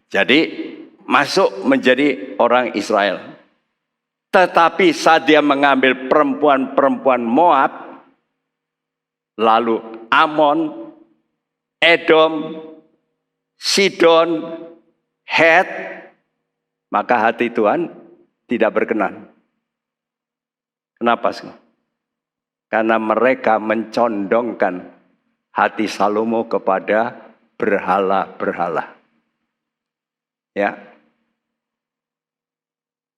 Jadi masuk menjadi orang Israel. Tetapi saat dia mengambil perempuan-perempuan Moab, lalu Amon, Edom, Sidon, Het, maka hati Tuhan tidak berkenan. Kenapa? Karena mereka mencondongkan hati Salomo kepada berhala-berhala. Ya.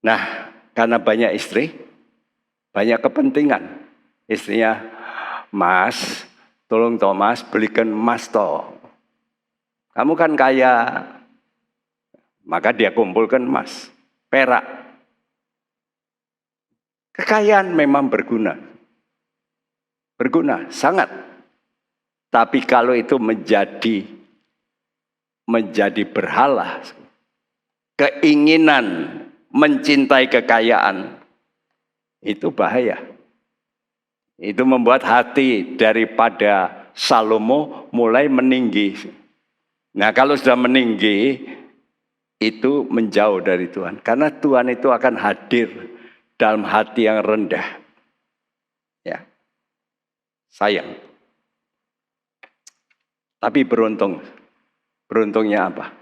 Nah, karena banyak istri, banyak kepentingan. Istrinya, Mas, tolong Thomas belikan emas toh. Kamu kan kaya. Maka dia kumpulkan emas, perak. Kekayaan memang berguna. Berguna, sangat. Tapi kalau itu menjadi berhala, keinginan mencintai kekayaan, itu bahaya. Itu membuat hati daripada Salomo mulai meninggi. Nah kalau sudah meninggi, itu menjauh dari Tuhan. Karena Tuhan itu akan hadir dalam hati yang rendah. Ya, sayang. Tapi beruntung. Beruntungnya apa?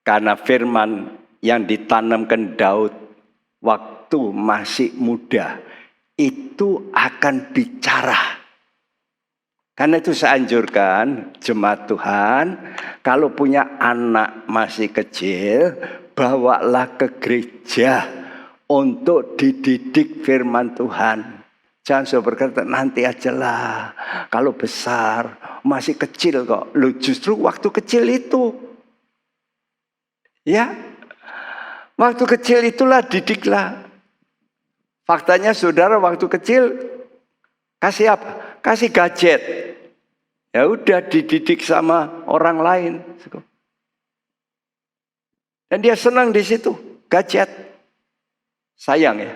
Karena firman yang ditanamkan Daud waktu masih muda itu akan bicara. Karena itu saya anjurkan jemaat Tuhan, kalau punya anak masih kecil, bawalah ke gereja untuk dididik firman Tuhan. Jangan sudah berkata nanti ajalah, kalau besar masih kecil kok. Loh, justru waktu kecil itu, ya, waktu kecil itulah didiklah. Faktanya saudara waktu kecil kasih apa? Kasih gadget. Ya udah dididik sama orang lain. Dan dia senang di situ, gadget. Sayang ya.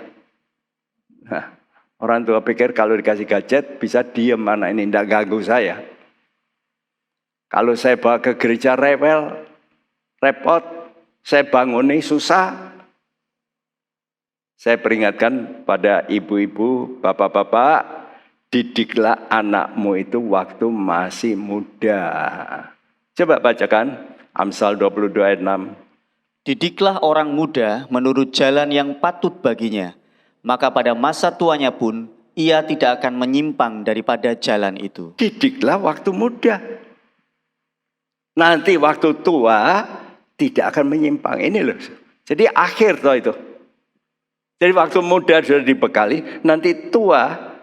Nah, orang tua pikir kalau dikasih gadget bisa diem, anak ini tidak ganggu saya. Kalau saya bawa ke gereja rewel, repot, saya banguni susah. Saya peringatkan pada ibu-ibu, bapak-bapak, didiklah anakmu itu waktu masih muda. Coba bacakan Amsal 22 ayat 6. Didiklah orang muda menurut jalan yang patut baginya, maka pada masa tuanya pun ia tidak akan menyimpang daripada jalan itu. Didiklah waktu muda. Nanti waktu tua tidak akan menyimpang. Ini loh. Jadi akhir toh itu. Jadi waktu muda sudah dibekali, nanti tua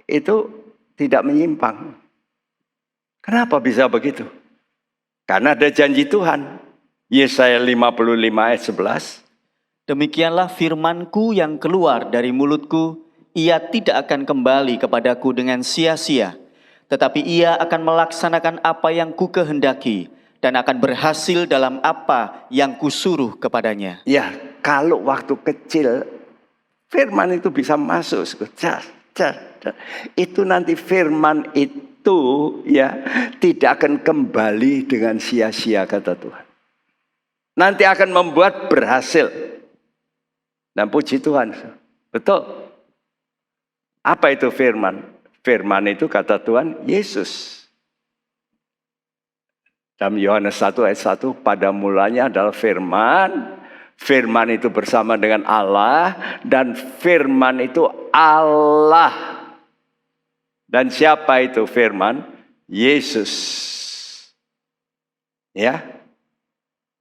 itu tidak menyimpang. Kenapa bisa begitu? Karena ada janji Tuhan. Yesaya 55 ayat 11. Demikianlah firmanku yang keluar dari mulutku, ia tidak akan kembali kepadaku dengan sia-sia, tetapi ia akan melaksanakan apa yang ku kehendaki dan akan berhasil dalam apa yang kusuruh kepadanya. Ya, kalau waktu kecil firman itu bisa masuk. Itu nanti firman itu ya tidak akan kembali dengan sia-sia, kata Tuhan. Nanti akan membuat berhasil. Dan puji Tuhan. Betul. Apa itu firman? Firman itu kata Tuhan Yesus. Dalam Yohanes 1 ayat 1, pada mulanya adalah firman. Firman itu bersama dengan Allah. Dan firman itu Allah. Dan siapa itu firman? Yesus. Ya.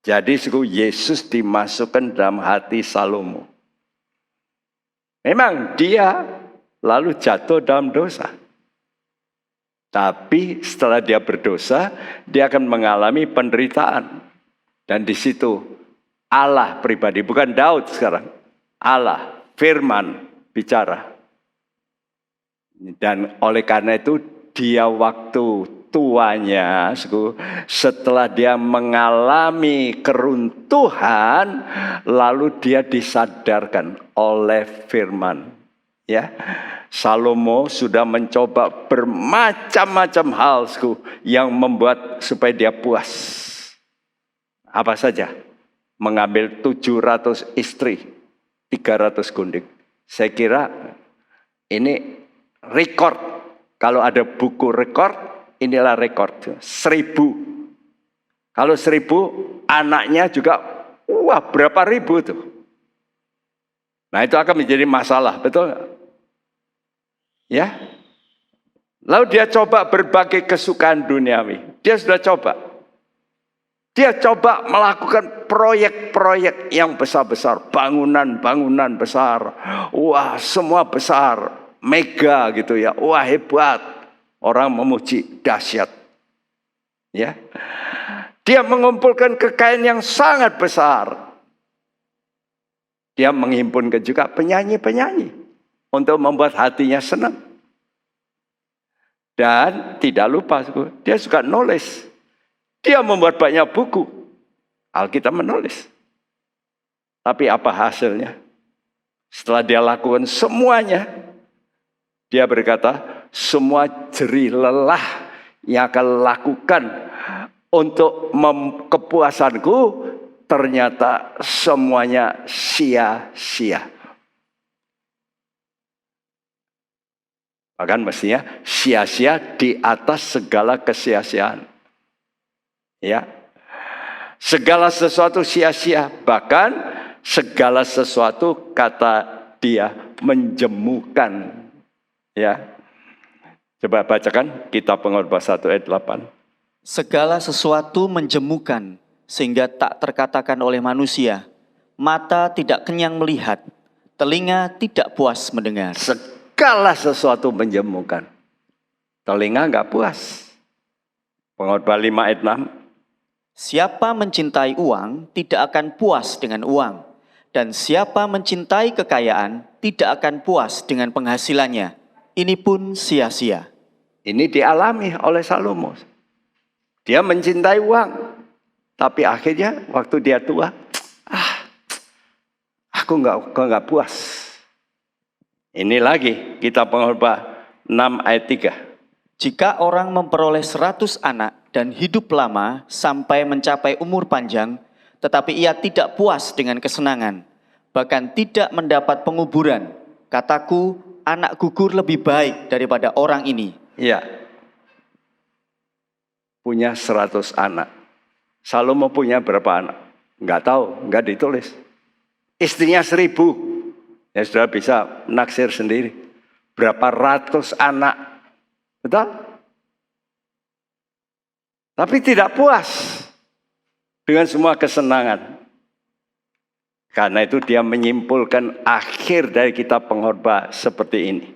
Jadi Yesus dimasukkan dalam hati Salomo. Memang dia lalu jatuh dalam dosa. Tapi setelah dia berdosa, dia akan mengalami penderitaan. Dan di situ Allah pribadi, bukan Daud sekarang. Allah, firman, bicara. Dan oleh karena itu dia waktu tuanya, setelah dia mengalami keruntuhan, lalu dia disadarkan oleh firman. Ya, Salomo sudah mencoba bermacam-macam hal yang membuat supaya dia puas. Apa saja? Mengambil 700 istri, 300 gundik. Saya kira ini rekor. Kalau ada buku rekor, inilah rekor. 1000. Kalau 1000, anaknya juga, wah berapa ribu tuh. Nah itu akan menjadi masalah, betul nggak? Ya. Lalu dia coba berbagai kesukaan duniawi. Dia sudah coba. Dia coba melakukan proyek-proyek yang besar-besar. Bangunan-bangunan besar. Wah semua besar. Mega gitu ya. Wah hebat. Orang memuji, dahsyat. Ya. Dia mengumpulkan kekayaan yang sangat besar. Dia menghimpunkan juga penyanyi-penyanyi untuk membuat hatinya senang. Dan tidak lupa, dia suka nulis. Dia membuat banyak buku. Alkitab menulis. Tapi apa hasilnya? Setelah dia lakukan semuanya, dia berkata, semua jerih lelah yang akan lakukan untuk kepuasanku, ternyata semuanya sia-sia. Bahkan mestinya sia-sia di atas segala kesia-siaan. Ya. Segala sesuatu sia-sia, bahkan segala sesuatu kata dia menjemukan. Ya. Coba bacakan kitab Pengkhotbah 1 ayat 8. Segala sesuatu menjemukan sehingga tak terkatakan oleh manusia. Mata tidak kenyang melihat, telinga tidak puas mendengar. Segala sesuatu menjemukan. Telinga enggak puas. Pengkhotbah 5 ayat 6. Siapa mencintai uang tidak akan puas dengan uang. Dan siapa mencintai kekayaan tidak akan puas dengan penghasilannya. Ini pun sia-sia. Ini dialami oleh Salomo. Dia mencintai uang. Tapi akhirnya waktu dia tua, aku enggak puas. Ini lagi kitab Pengkhotbah 6 ayat 3. Jika orang memperoleh 100 anak dan hidup lama sampai mencapai umur panjang, tetapi ia tidak puas dengan kesenangan, bahkan tidak mendapat penguburan. Kataku, anak gugur lebih baik daripada orang ini. Ya, punya 100 anak. Salomo punya berapa anak? Enggak tahu, enggak ditulis. Istrinya 1000. Ya sudah bisa naksir sendiri. Berapa ratus anak. Betul? Tapi tidak puas dengan semua kesenangan. Karena itu dia menyimpulkan akhir dari kitab Pengkhotbah seperti ini.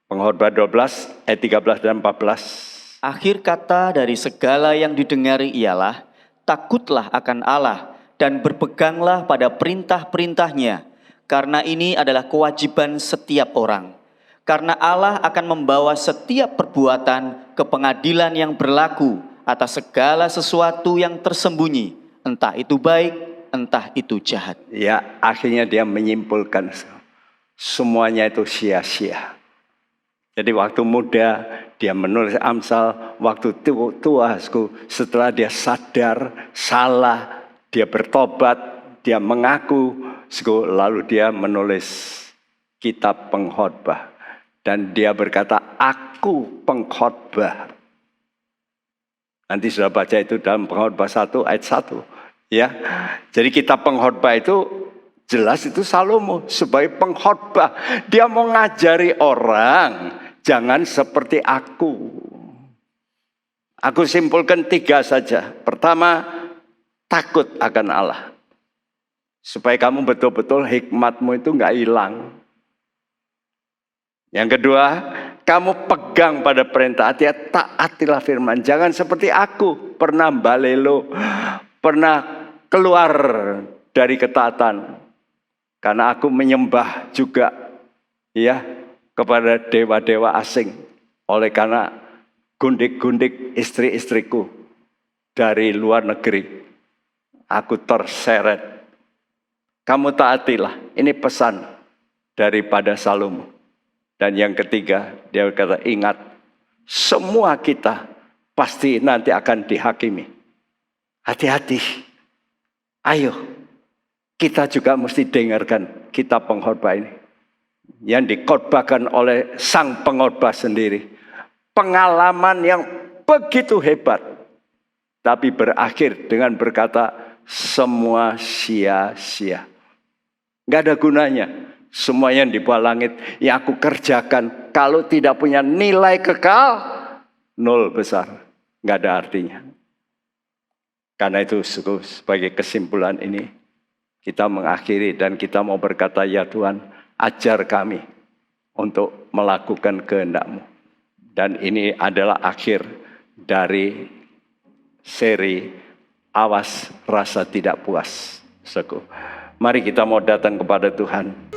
Pengkhotbah 12 ayat 13 dan 14. Akhir kata dari segala yang didengari ialah, takutlah akan Allah dan berpeganglah pada perintah-perintahnya, karena ini adalah kewajiban setiap orang. Karena Allah akan membawa setiap perbuatan ke pengadilan yang berlaku atas segala sesuatu yang tersembunyi, entah itu baik, entah itu jahat. Ya, akhirnya dia menyimpulkan semuanya itu sia-sia. Jadi waktu muda dia menulis Amsal, waktu tua setelah dia sadar salah, dia bertobat, dia mengaku, lalu dia menulis kitab Pengkhotbah. Dan dia berkata, aku pengkhotbah. Nanti sudah baca itu dalam Pengkhotbah 1 ayat 1. Ya, jadi kitab Pengkhotbah itu jelas itu Salomo sebagai pengkhotbah. Dia mau ngajari orang, jangan seperti aku. Aku simpulkan 3 saja. Pertama, takut akan Allah. Supaya kamu betul-betul hikmatmu itu nggak hilang. Yang kedua, kamu pegang pada perintah, taatilah firman. Jangan seperti aku, pernah balelo, pernah keluar dari ketaatan. Karena aku menyembah juga ya kepada dewa-dewa asing. Oleh karena gundik-gundik istri-istriku dari luar negeri, aku terseret. Kamu taatilah, ini pesan daripada Salomo. Dan yang ketiga, dia berkata, ingat, semua kita pasti nanti akan dihakimi. Hati-hati. Ayo, kita juga mesti dengarkan kitab Pengkhotbah ini. Yang dikhotbahkan oleh sang pengkhotbah sendiri. Pengalaman yang begitu hebat. Tapi berakhir dengan berkata, semua sia-sia. Nggak ada gunanya. Semua yang di bawah langit yang aku kerjakan, kalau tidak punya nilai kekal, 0 besar. Nggak ada artinya. Karena itu sebagai kesimpulan ini, kita mengakhiri dan kita mau berkata, ya Tuhan, ajar kami untuk melakukan kehendak-Mu. Dan ini adalah akhir dari seri Awas Rasa Tidak Puas. Mari kita mau datang kepada Tuhan.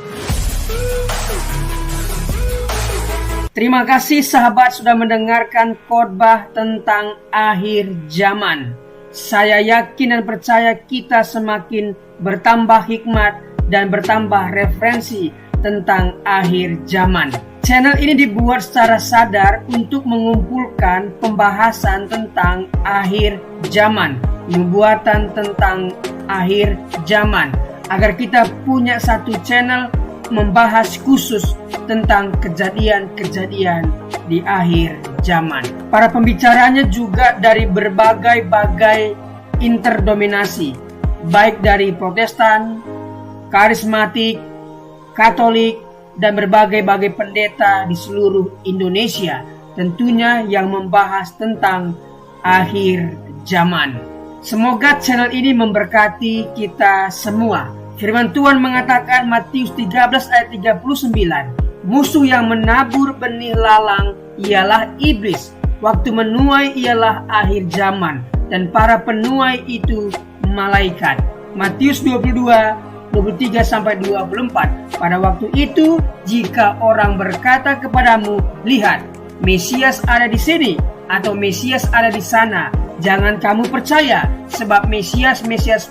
Terima kasih sahabat sudah mendengarkan khotbah tentang akhir zaman. Saya yakin dan percaya kita semakin bertambah hikmat dan bertambah referensi tentang akhir zaman. Channel ini dibuat secara sadar untuk mengumpulkan pembahasan tentang akhir zaman, nubuatan tentang akhir zaman, agar kita punya satu channel membahas khusus tentang kejadian-kejadian di akhir zaman. Para pembicaranya juga dari berbagai interdominasi, baik dari Protestan, Karismatik, Katolik, dan berbagai pendeta di seluruh Indonesia, tentunya yang membahas tentang akhir zaman. Semoga channel ini memberkati kita semua. Firman Tuhan mengatakan Matius 13 ayat 39, musuh yang menabur benih lalang ialah iblis. Waktu menuai ialah akhir zaman, dan para penuai itu malaikat. Matius 22:23-24. Pada waktu itu, jika orang berkata kepadamu, lihat, Mesias ada di sini, atau Mesias ada di sana, jangan kamu percaya, sebab Mesias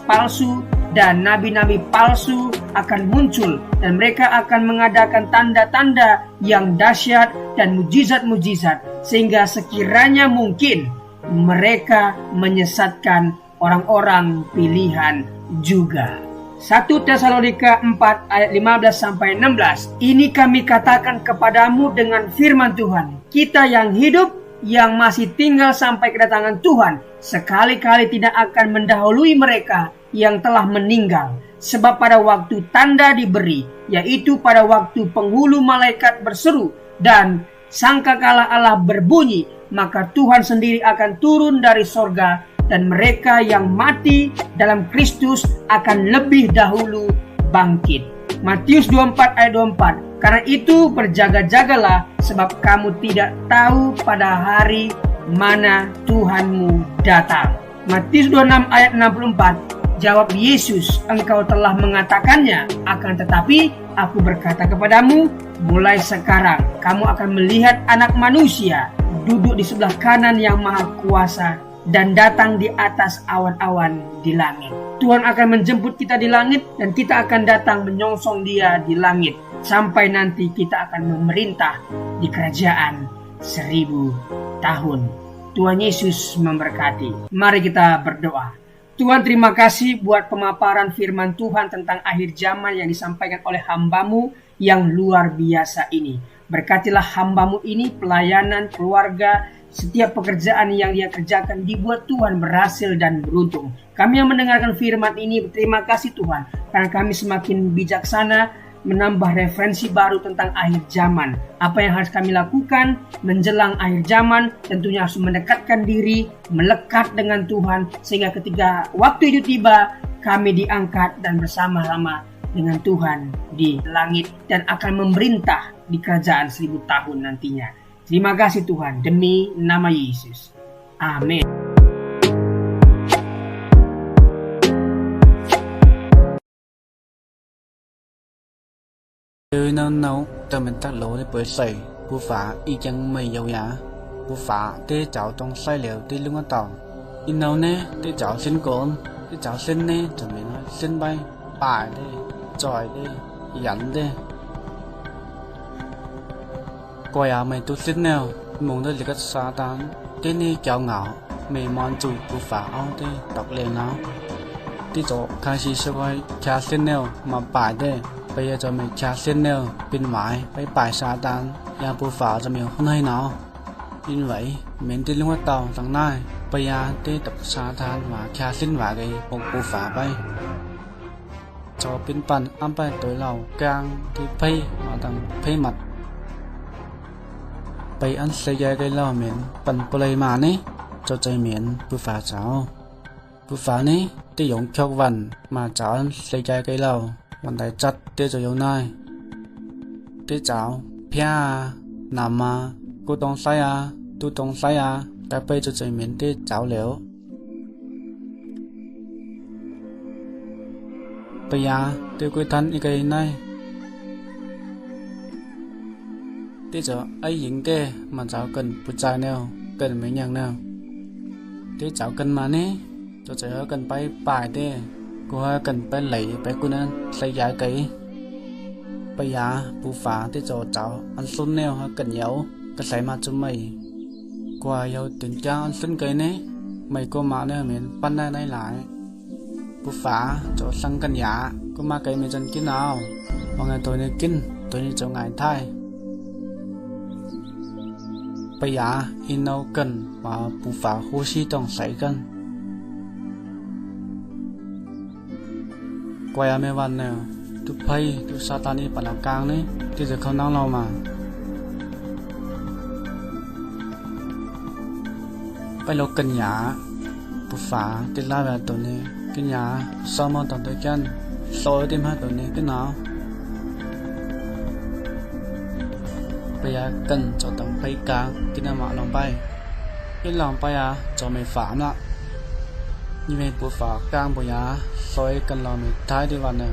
palsu dan nabi-nabi palsu akan muncul, dan mereka akan mengadakan tanda-tanda yang dahsyat dan mujizat-mujizat, sehingga sekiranya mungkin mereka menyesatkan orang-orang pilihan juga. 1 Tesalonika 4 ayat 15-16. Ini kami katakan kepadamu dengan firman Tuhan, kita yang hidup, yang masih tinggal sampai kedatangan Tuhan, sekali-kali tidak akan mendahului mereka yang telah meninggal. Sebab pada waktu tanda diberi, yaitu pada waktu penghulu malaikat berseru dan sangkakala Allah berbunyi, maka Tuhan sendiri akan turun dari sorga, dan mereka yang mati dalam Kristus akan lebih dahulu bangkit. Matius 24 ayat 24. Karena itu berjaga-jagalah, sebab kamu tidak tahu pada hari mana Tuhanmu datang. Matius 26 ayat 64. Jawab Yesus, engkau telah mengatakannya, akan tetapi aku berkata kepadamu, mulai sekarang kamu akan melihat Anak Manusia duduk di sebelah kanan yang Maha Kuasa dan datang di atas awan-awan di langit. Tuhan akan menjemput kita di langit, dan kita akan datang menyongsong Dia di langit, sampai nanti kita akan memerintah di kerajaan 1000 tahun. Tuhan Yesus memberkati. Mari kita berdoa. Tuhan, terima kasih buat pemaparan firman Tuhan tentang akhir zaman yang disampaikan oleh hamba-Mu yang luar biasa ini. Berkatilah hamba-Mu ini, pelayanan, keluarga, setiap pekerjaan yang dia kerjakan dibuat Tuhan berhasil dan beruntung. Kami yang mendengarkan firman ini berterima kasih Tuhan, karena kami semakin bijaksana menambah referensi baru tentang akhir zaman. Apa yang harus kami lakukan menjelang akhir zaman? Tentunya harus mendekatkan diri, melekat dengan Tuhan, sehingga ketika waktu itu tiba, kami diangkat dan bersama-sama dengan Tuhan di langit dan akan memerintah di kerajaan 1000 tahun nantinya. Terima kasih Tuhan, demi nama Yesus. Amin. Từ nào nào tao mình tắt lỗ để bởi sẩy bù phá y chẳng mày giàu giá bù phá tê cháu trong sai liệu tê lưng tàu in nào nè tê cháu xin cồn tê cháu xin nè cho mình nói xin bay bài đi tròi đi dẫn đi quay à mày tu xin nào muốn tới lịch xa tán tê nè cháu ngạo mày mòn chùi bù phá ao tê đọc lên nào tê cháu khai sĩ sẽ quay cha xin nào mà bài đi bây giờ cho mình cha xin nêu pin mãi với bài sa tan nhà bù phá cho mình không hay nào in vậy mình tin lúc tàu thằng này bây giờ đi tập sa tan mà cha xin vào cái một bù phá bay cho pin pan âm bay tối lầu càng thì pay mà thằng pay mặt bây ăn xây ra cái lò miền pan play mà ní cho chơi miền bù phá cháu bù phá ní đi dùng chọc vần mà cháu ăn xây ra cái lầuวันใดจัดเตจะอยู่ไหนเตเจ้าเพียนำมากูต้องใส่ตูต้องใส่แต่ไปจะใจเหม็นเตเจ้าเหลวไปยาเตกูทันอีกไงไหนเตจะไอ้หญิงเตมันเจ้ากันผู้ชายแนวกันไม่ยังแนวเตเจ้ากันมาเนี่ยจะเจอกันไปป่ายเตcô ha cần phải lấy phải cô nên xây giá cái bây giờ bù phá tới cho cháu ăn xuân neo ha cần nhậu cái xây mà cho mày qua yêu tiền cha ăn xuân cái này mày cô mà nè mình pan này lại bù phá cho sang cần giá cô mà cái mình chân kín nào mà ngày tôi này kín tôi này cho ngày thay bây giờ in đâu cần mà bù phá hô xí trong xây cần quay mấyวันnè tu pay tu satani pada kang ni tuจะเขานั่งเรามาไปลกกันหยาปุฟ้าติดลาแบบตัวนี้กันหยาซ้อมตอนตัวกันโซ่ติมาตัวนี้กันหนาวไปยากันจะต้องไปกลางกินน้ำมันลงไปกินลงไปจะไม่ฝามละnhư vậy bố phá càng bố giá xói cần lòng mình thái đi vào nè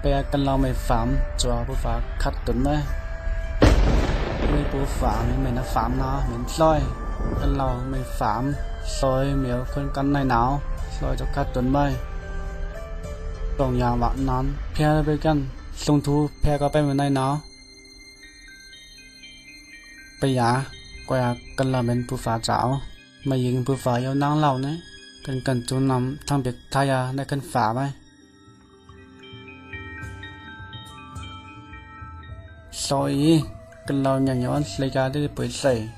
bây giờ cần lòng mình phạm cho bố phá khát tuấn đấy như vậy bố phá mình đã phạm nó mình xói cần lòng mình phạm xói miếu con căn này nào xói cho khát tuấn bay tổng nhà bạn nón phe với căn sung thu phe có bên này nó bây giờ quay cần là bên bù phá chảo mà dừng bù phá yêu năng lâu nè cần cần chú nằm thằng biệt thay để cần phá vậy rồi cần lâu nhà nhỏ lấy ra để bưởi sấy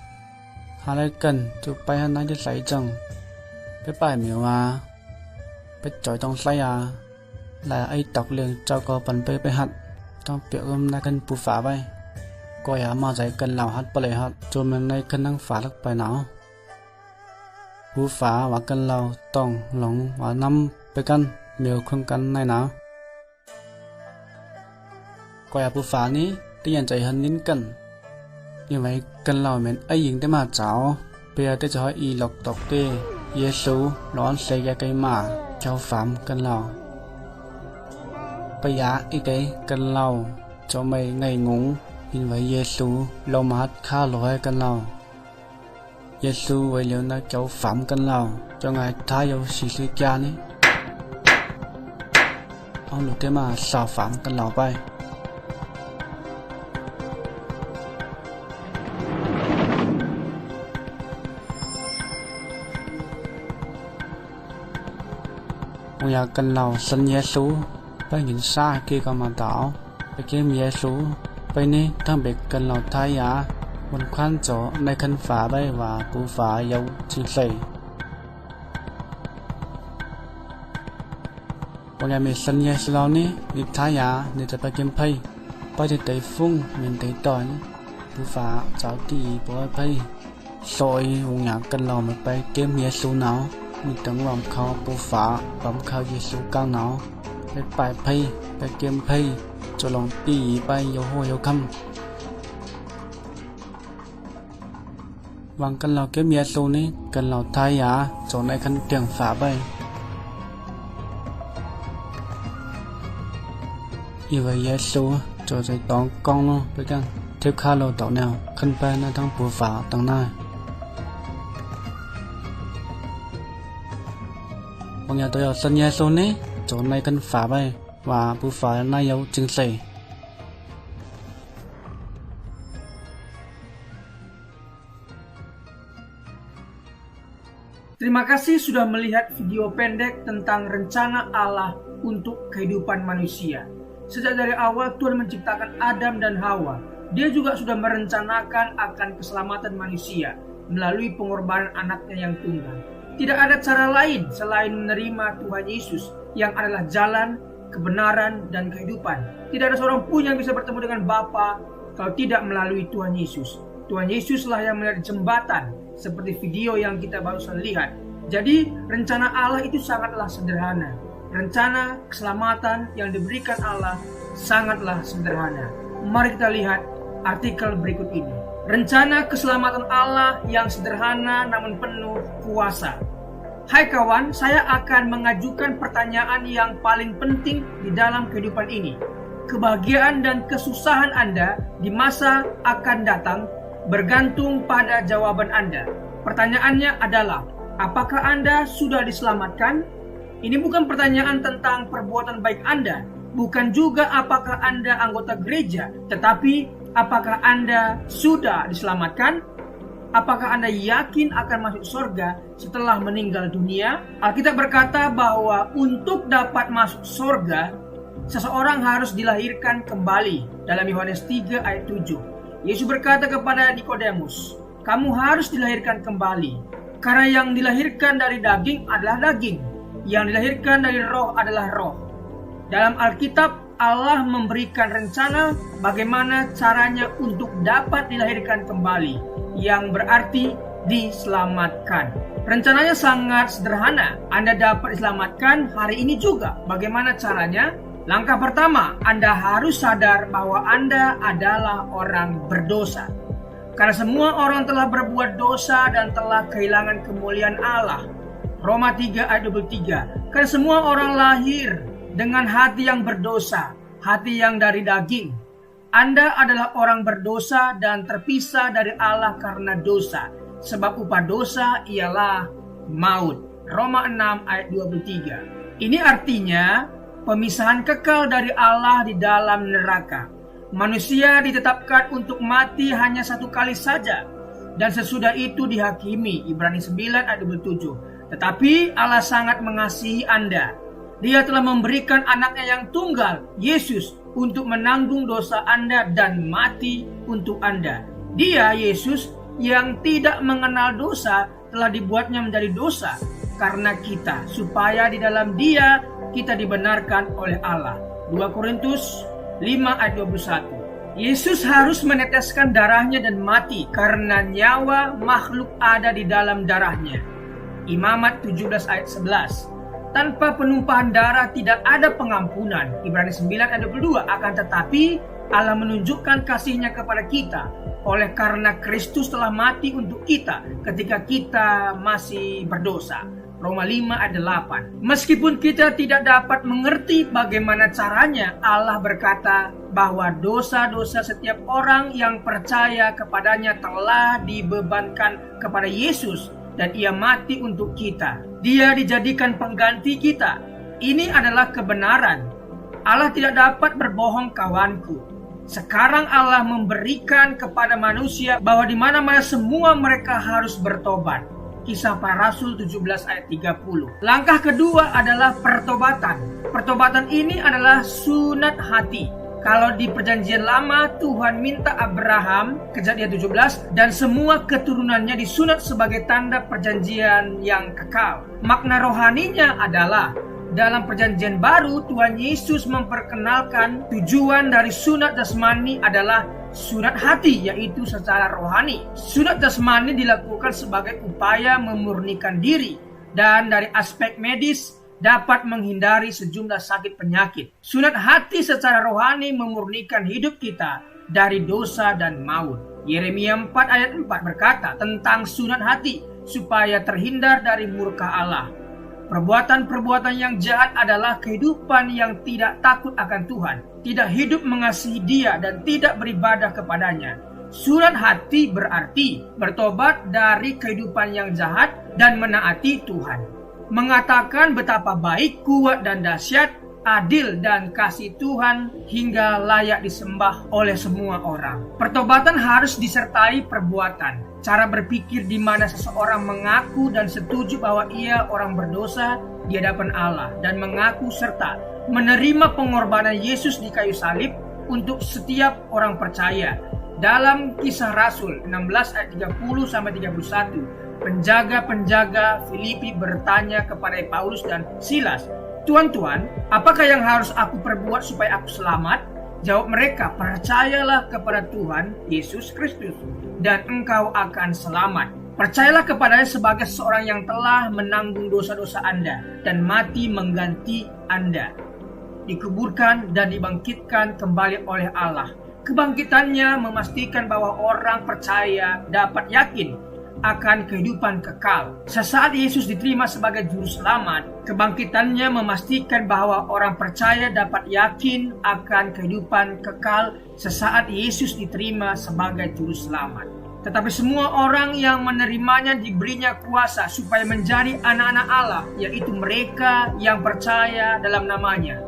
hà lấy cần chú bay hắn nói để sấy chừng cái bài miêuไปจ่อยตรงไส้làไอ้ตอกเลียงเจ้าก็ปันไปหัดต้องเปียกในกันปูฝาไปก็อย่ามาใจกันเหล่าหัดไปเลยหัดจนมันในกันนั่งฝาลักไปหนาวปูฝาว่ากันเราต้องหลงว่าน้ำไปกันเมียวคงกันในหนาวก็อย่าปูฝานี้ที่ยันใจหันลิ้นกันยังไงกันเราเหมือนไอ้หญิงได้มาเจ้าเปียได้จะให้อีหลอกตอกเตเยซูร้อนเสียไกลมาเจ้าฝัมกันเราไปยาอีกกันเราจะไม่ไงงงยินไว้เยซูเรามาหัดฆ่าลอยกันเราเยซูไว้เลี้ยวนะเจ้าฝัมกันเราจะไงท้ายเอาสีสีจานี้เอาหลุดได้มาสาวฝัมกันเราไปอยากกันเราสัญเยซูไปเห็นซาที่ก็มาต่อไปเกมเยซูไปนี่ทั้งเบกกันเราท้ายยาบนควันโจในคันฝาใบว่าปูฝาเยาจิใส่วันยามีสัญเยซูเรานี่นิท้ายยาเนี่ยจะไปเกมไพ่ไปที่ไต้ฟุ้งเหมือนไต้ต่อยปูฝาเจ้าตีปอยไพ่ซอยอยากกันเราไม่ไปเกมเยซูหนาวมีตั้งลำเขาปูฝาลำเขาเยซูกลางหนาวไปปลายไพ่ไปเกมไพ่จะลองตีไปโยโฮโยคัมวางกันเราเก็บเยซูนี้กันเราทายาจนในคันเตียงฝาไปอีไว้เยซูจะใจตองกองเนาะไปกันเทียบค่าเราต่อแนวขึ้นไปในทั้งปูฝาตั้งหน้าบางอย่างตัวสัญญาโซนนี้จนในกันฝาไปว่าปูฝานายเอาจึงใส่ Terima kasih sudah melihat video pendek tentang rencana Allah untuk kehidupan manusia. Sejak dari awal Tuhan menciptakan Adam dan Hawa. Dia juga sudah merencanakan akan keselamatan manusia melalui pengorbanan anaknya yang tunggal. Tidak ada cara lain selain menerima Tuhan Yesus yang adalah jalan, kebenaran, dan kehidupan. Tidak ada seorang pun yang bisa bertemu dengan Bapa kalau tidak melalui Tuhan Yesus. Tuhan Yesuslah yang menjadi jembatan seperti video yang kita barusan lihat. Jadi rencana Allah itu sangatlah sederhana. Rencana keselamatan yang diberikan Allah sangatlah sederhana. Mari kita lihat artikel berikut ini. Rencana keselamatan Allah yang sederhana namun penuh kuasa. Hai kawan, saya akan mengajukan pertanyaan yang paling penting di dalam kehidupan ini. Kebahagiaan dan kesusahan Anda di masa akan datang bergantung pada jawaban Anda. Pertanyaannya adalah, apakah Anda sudah diselamatkan? Ini bukan pertanyaan tentang perbuatan baik Anda, bukan juga apakah Anda anggota gereja, tetapi apakah Anda sudah diselamatkan? Apakah Anda yakin akan masuk surga setelah meninggal dunia? Alkitab berkata bahwa untuk dapat masuk surga, seseorang harus dilahirkan kembali. Dalam Yohanes 3 ayat 7. Yesus berkata kepada Nikodemus, kamu harus dilahirkan kembali. Karena yang dilahirkan dari daging adalah daging, yang dilahirkan dari roh adalah roh. Dalam Alkitab, Allah memberikan rencana bagaimana caranya untuk dapat dilahirkan kembali, yang berarti diselamatkan. Rencananya sangat sederhana. Anda dapat diselamatkan hari ini juga. Bagaimana caranya? Langkah pertama, Anda harus sadar bahwa Anda adalah orang berdosa. Karena semua orang telah berbuat dosa dan telah kehilangan kemuliaan Allah. Roma 3 ayat 23. Karena semua orang lahir dengan hati yang berdosa, hati yang dari daging. Anda adalah orang berdosa dan terpisah dari Allah karena dosa. Sebab upah dosa ialah maut. Roma 6 ayat 23. Ini artinya pemisahan kekal dari Allah di dalam neraka. Manusia ditetapkan untuk mati hanya satu kali saja. dan sesudah itu dihakimi. Ibrani 9 ayat 27. Tetapi Allah sangat mengasihi Anda. Dia telah memberikan anaknya yang tunggal, Yesus, untuk menanggung dosa Anda dan mati untuk Anda. Dia, Yesus, yang tidak mengenal dosa, telah dibuatnya menjadi dosa karena kita, supaya di dalam Dia kita dibenarkan oleh Allah. 2 Korintus 5 ayat 21. Yesus harus meneteskan darahnya dan mati karena nyawa makhluk ada di dalam darahnya. Imamat 17 ayat 11. Tanpa penumpahan darah tidak ada pengampunan. Ibrani 9 ayat 22. Akan tetapi Allah menunjukkan kasih-Nya kepada kita oleh karena Kristus telah mati untuk kita ketika kita masih berdosa. Roma 5 ayat 8. Meskipun kita tidak dapat mengerti bagaimana caranya, Allah berkata bahwa dosa-dosa setiap orang yang percaya kepadanya telah dibebankan kepada Yesus dan Ia mati untuk kita. Dia dijadikan pengganti kita. Ini adalah kebenaran. Allah tidak dapat berbohong, kawanku. Sekarang Allah memberikan kepada manusia bahwa di mana-mana semua mereka harus bertobat. Kisah Para Rasul 17 ayat 30. Langkah kedua adalah pertobatan. Pertobatan ini adalah sunat hati. Kalau di perjanjian lama Tuhan minta Abraham, Kejadian 17, dan semua keturunannya disunat sebagai tanda perjanjian yang kekal. Makna rohaninya adalah dalam perjanjian baru Tuhan Yesus memperkenalkan tujuan dari sunat jasmani adalah sunat hati, yaitu secara rohani. Sunat jasmani dilakukan sebagai upaya memurnikan diri dan dari aspek medis dapat menghindari sejumlah sakit penyakit. Sunat hati secara rohani memurnikan hidup kita dari dosa dan maut. Yeremia 4 ayat 4 berkata tentang sunat hati supaya terhindar dari murka Allah. Perbuatan-perbuatan yang jahat adalah kehidupan yang tidak takut akan Tuhan, tidak hidup mengasihi Dia dan tidak beribadah kepadanya. Sunat hati berarti bertobat dari kehidupan yang jahat dan menaati Tuhan. Mengatakan betapa baik, kuat dan dahsyat, adil dan kasih Tuhan hingga layak disembah oleh semua orang. Pertobatan harus disertai perbuatan. Cara berpikir di mana seseorang mengaku dan setuju bahwa ia orang berdosa di hadapan Allah dan mengaku serta menerima pengorbanan Yesus di kayu salib untuk setiap orang percaya. Dalam Kisah Rasul 16 ayat 30 sampai 31. Penjaga-penjaga Filipi bertanya kepada Paulus dan Silas, "Tuan-tuan, apakah yang harus aku perbuat supaya aku selamat?" Jawab mereka, "Percayalah kepada Tuhan Yesus Kristus dan engkau akan selamat." Percayalah kepadanya sebagai seorang yang telah menanggung dosa-dosa Anda dan mati mengganti Anda, dikuburkan dan dibangkitkan kembali oleh Allah. Kebangkitannya memastikan bahwa orang percaya dapat yakin akan kehidupan kekal. Sesaat Yesus diterima sebagai juru selamat, kebangkitannya memastikan bahwa orang percaya dapat yakin akan kehidupan kekal sesaat Yesus diterima sebagai juru selamat. Tetapi semua orang yang menerimanya diberinya kuasa supaya menjadi anak-anak Allah, yaitu mereka yang percaya dalam namanya.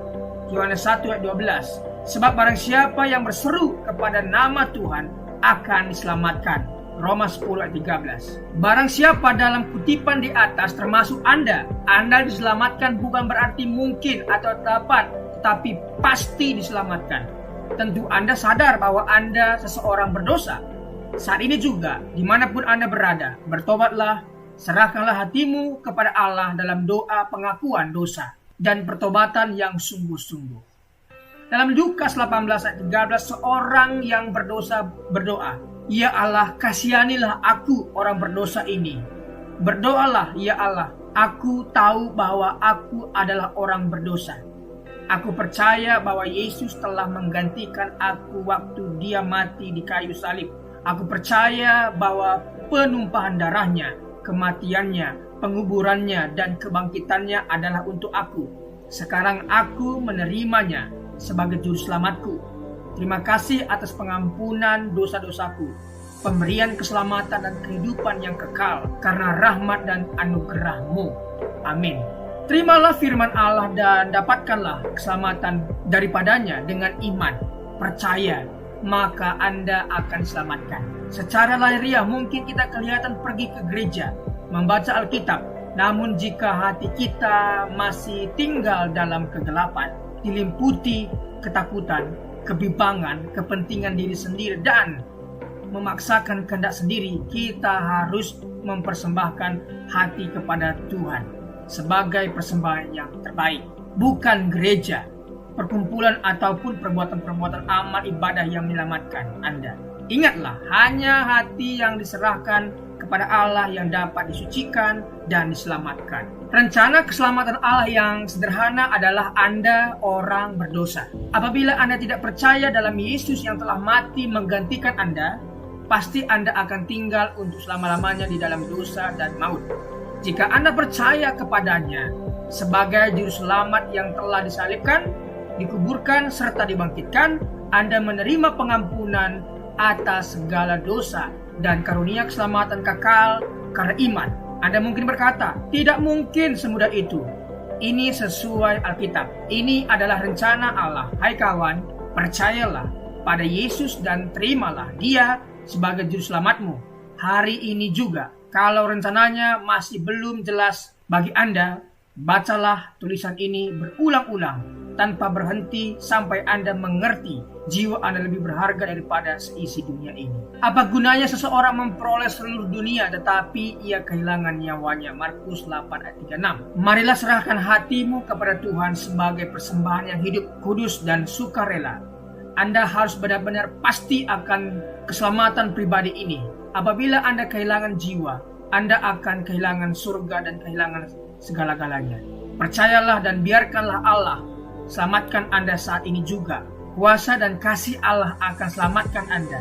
Yohanes 1 ayat 12. Sebab barang siapa yang berseru kepada nama Tuhan akan diselamatkan. Roma 10 ayat 13. Barang siapa dalam kutipan di atas termasuk Anda diselamatkan bukan berarti mungkin atau dapat, tetapi pasti diselamatkan. Tentu Anda sadar bahwa Anda seseorang berdosa. Saat ini juga, dimanapun Anda berada, bertobatlah, serahkanlah hatimu kepada Allah dalam doa pengakuan dosa dan pertobatan yang sungguh-sungguh. Dalam Lukas 18 ayat 13, seorang yang berdosa berdoa, "Ya Allah, kasihanilah aku orang berdosa ini." Berdoalah, "Ya Allah, aku tahu bahwa aku adalah orang berdosa. Aku percaya bahwa Yesus telah menggantikan aku waktu Dia mati di kayu salib. Aku percaya bahwa penumpahan darahnya, kematiannya, penguburannya, dan kebangkitannya adalah untuk aku. Sekarang aku menerimanya sebagai juru selamatku. Terima kasih atas pengampunan dosa-dosaku, pemberian keselamatan dan kehidupan yang kekal karena rahmat dan anugerah-Mu. Amin." Terimalah firman Allah dan dapatkanlah keselamatan daripadanya dengan iman, percaya, maka Anda akan diselamatkan. Secara lahiriah mungkin kita kelihatan pergi ke gereja, membaca Alkitab, namun jika hati kita masih tinggal dalam kegelapan, dilimputi ketakutan, kebimbangan, kepentingan diri sendiri, dan memaksakan kehendak sendiri, kita harus mempersembahkan hati kepada Tuhan sebagai persembahan yang terbaik. Bukan gereja, perkumpulan ataupun perbuatan-perbuatan amal ibadah yang menyelamatkan Anda. Ingatlah, hanya hati yang diserahkan kepada Allah yang dapat disucikan dan diselamatkan. Rencana keselamatan Allah yang sederhana adalah Anda orang berdosa. Apabila Anda tidak percaya dalam Yesus yang telah mati menggantikan Anda, pasti Anda akan tinggal untuk selama-lamanya di dalam dosa dan maut. Jika Anda percaya kepadanya sebagai juru selamat yang telah disalibkan, dikuburkan, serta dibangkitkan, Anda menerima pengampunan atas segala dosa dan karunia keselamatan kekal karena iman. Anda mungkin berkata, tidak mungkin semudah itu. Ini sesuai Alkitab. Ini adalah rencana Allah. Hai kawan, percayalah pada Yesus dan terimalah Dia sebagai juru selamatmu. Hari ini juga, kalau rencananya masih belum jelas bagi Anda, bacalah tulisan ini berulang-ulang tanpa berhenti sampai Anda mengerti jiwa Anda lebih berharga daripada seisi dunia ini. Apa gunanya seseorang memperoleh seluruh dunia tetapi ia kehilangan nyawanya? Markus 8 ayat 36. Marilah serahkan hatimu kepada Tuhan sebagai persembahan yang hidup, kudus dan sukarela. Anda harus benar-benar pasti akan keselamatan pribadi ini. Apabila Anda kehilangan jiwa, Anda akan kehilangan surga dan kehilangan segala-galanya. Percayalah dan biarkanlah Allah selamatkan Anda saat ini juga. Kuasa dan kasih Allah akan selamatkan Anda.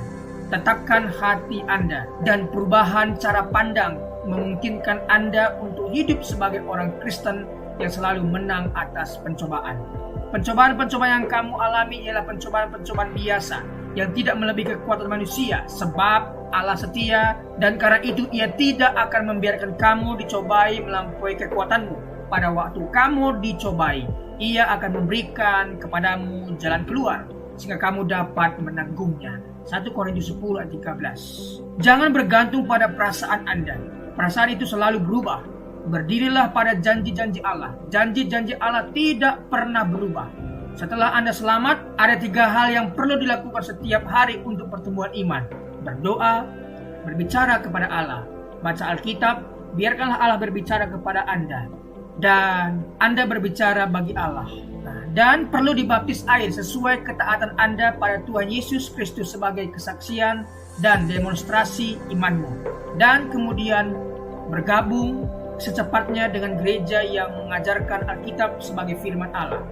Tetapkan hati Anda dan perubahan cara pandang memungkinkan Anda untuk hidup sebagai orang Kristen yang selalu menang atas pencobaan. Pencobaan-pencobaan yang kamu alami ialah pencobaan-pencobaan biasa yang tidak melebihi kekuatan manusia, sebab Allah setia dan karena itu Ia tidak akan membiarkan kamu dicobai melampaui kekuatanmu. Pada waktu kamu dicobai, Ia akan memberikan kepadamu jalan keluar sehingga kamu dapat menanggungnya. 1 Korintus 10 ayat 13. Jangan bergantung pada perasaan Anda. Perasaan itu selalu berubah. Berdirilah pada janji-janji Allah. Janji-janji Allah tidak pernah berubah. Setelah Anda selamat, ada 3 hal yang perlu dilakukan setiap hari untuk pertumbuhan iman. Berdoa, berbicara kepada Allah, baca Alkitab, biarkanlah Allah berbicara kepada Anda, dan Anda berbicara bagi Allah. Dan perlu dibaptis air sesuai ketaatan Anda pada Tuhan Yesus Kristus sebagai kesaksian dan demonstrasi imanmu. Dan kemudian bergabung secepatnya dengan gereja yang mengajarkan Alkitab sebagai firman Allah.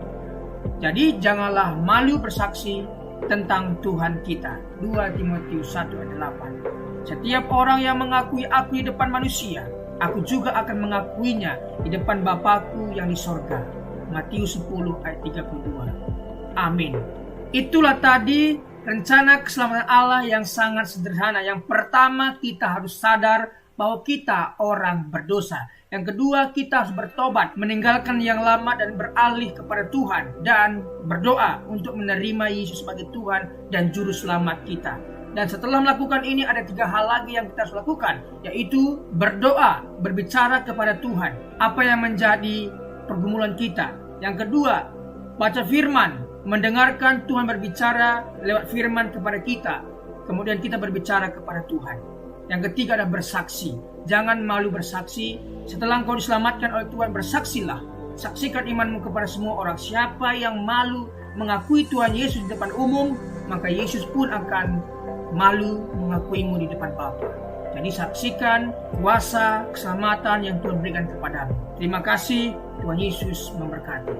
Jadi janganlah malu bersaksi tentang Tuhan kita. 2 Timotius 1 ayat 8. Setiap orang yang mengakui aku di depan manusia, aku juga akan mengakuinya di depan Bapakku yang di sorga. Matius 10 ayat 32. Amin. Itulah tadi rencana keselamatan Allah yang sangat sederhana. Yang pertama, kita harus sadar bahwa kita orang berdosa. Yang kedua, kita harus bertobat, meninggalkan yang lama dan beralih kepada Tuhan, dan berdoa untuk menerima Yesus sebagai Tuhan dan Juru Selamat kita. Dan setelah melakukan ini, ada 3 hal lagi yang kita harus lakukan, yaitu berdoa, berbicara kepada Tuhan apa yang menjadi pergumulan kita. Yang kedua, baca firman, mendengarkan Tuhan berbicara lewat firman kepada kita. Kemudian kita berbicara kepada Tuhan. Yang ketiga adalah bersaksi. Jangan malu bersaksi. Setelah engkau diselamatkan oleh Tuhan, bersaksilah. Saksikan imanmu kepada semua orang. Siapa yang malu mengakui Tuhan Yesus di depan umum, maka Yesus pun akan malu mengakuimu di depan Bapa. Jadi saksikan kuasa keselamatan yang Tuhan berikan kepadamu. Terima kasih. Tuhan Yesus memberkati.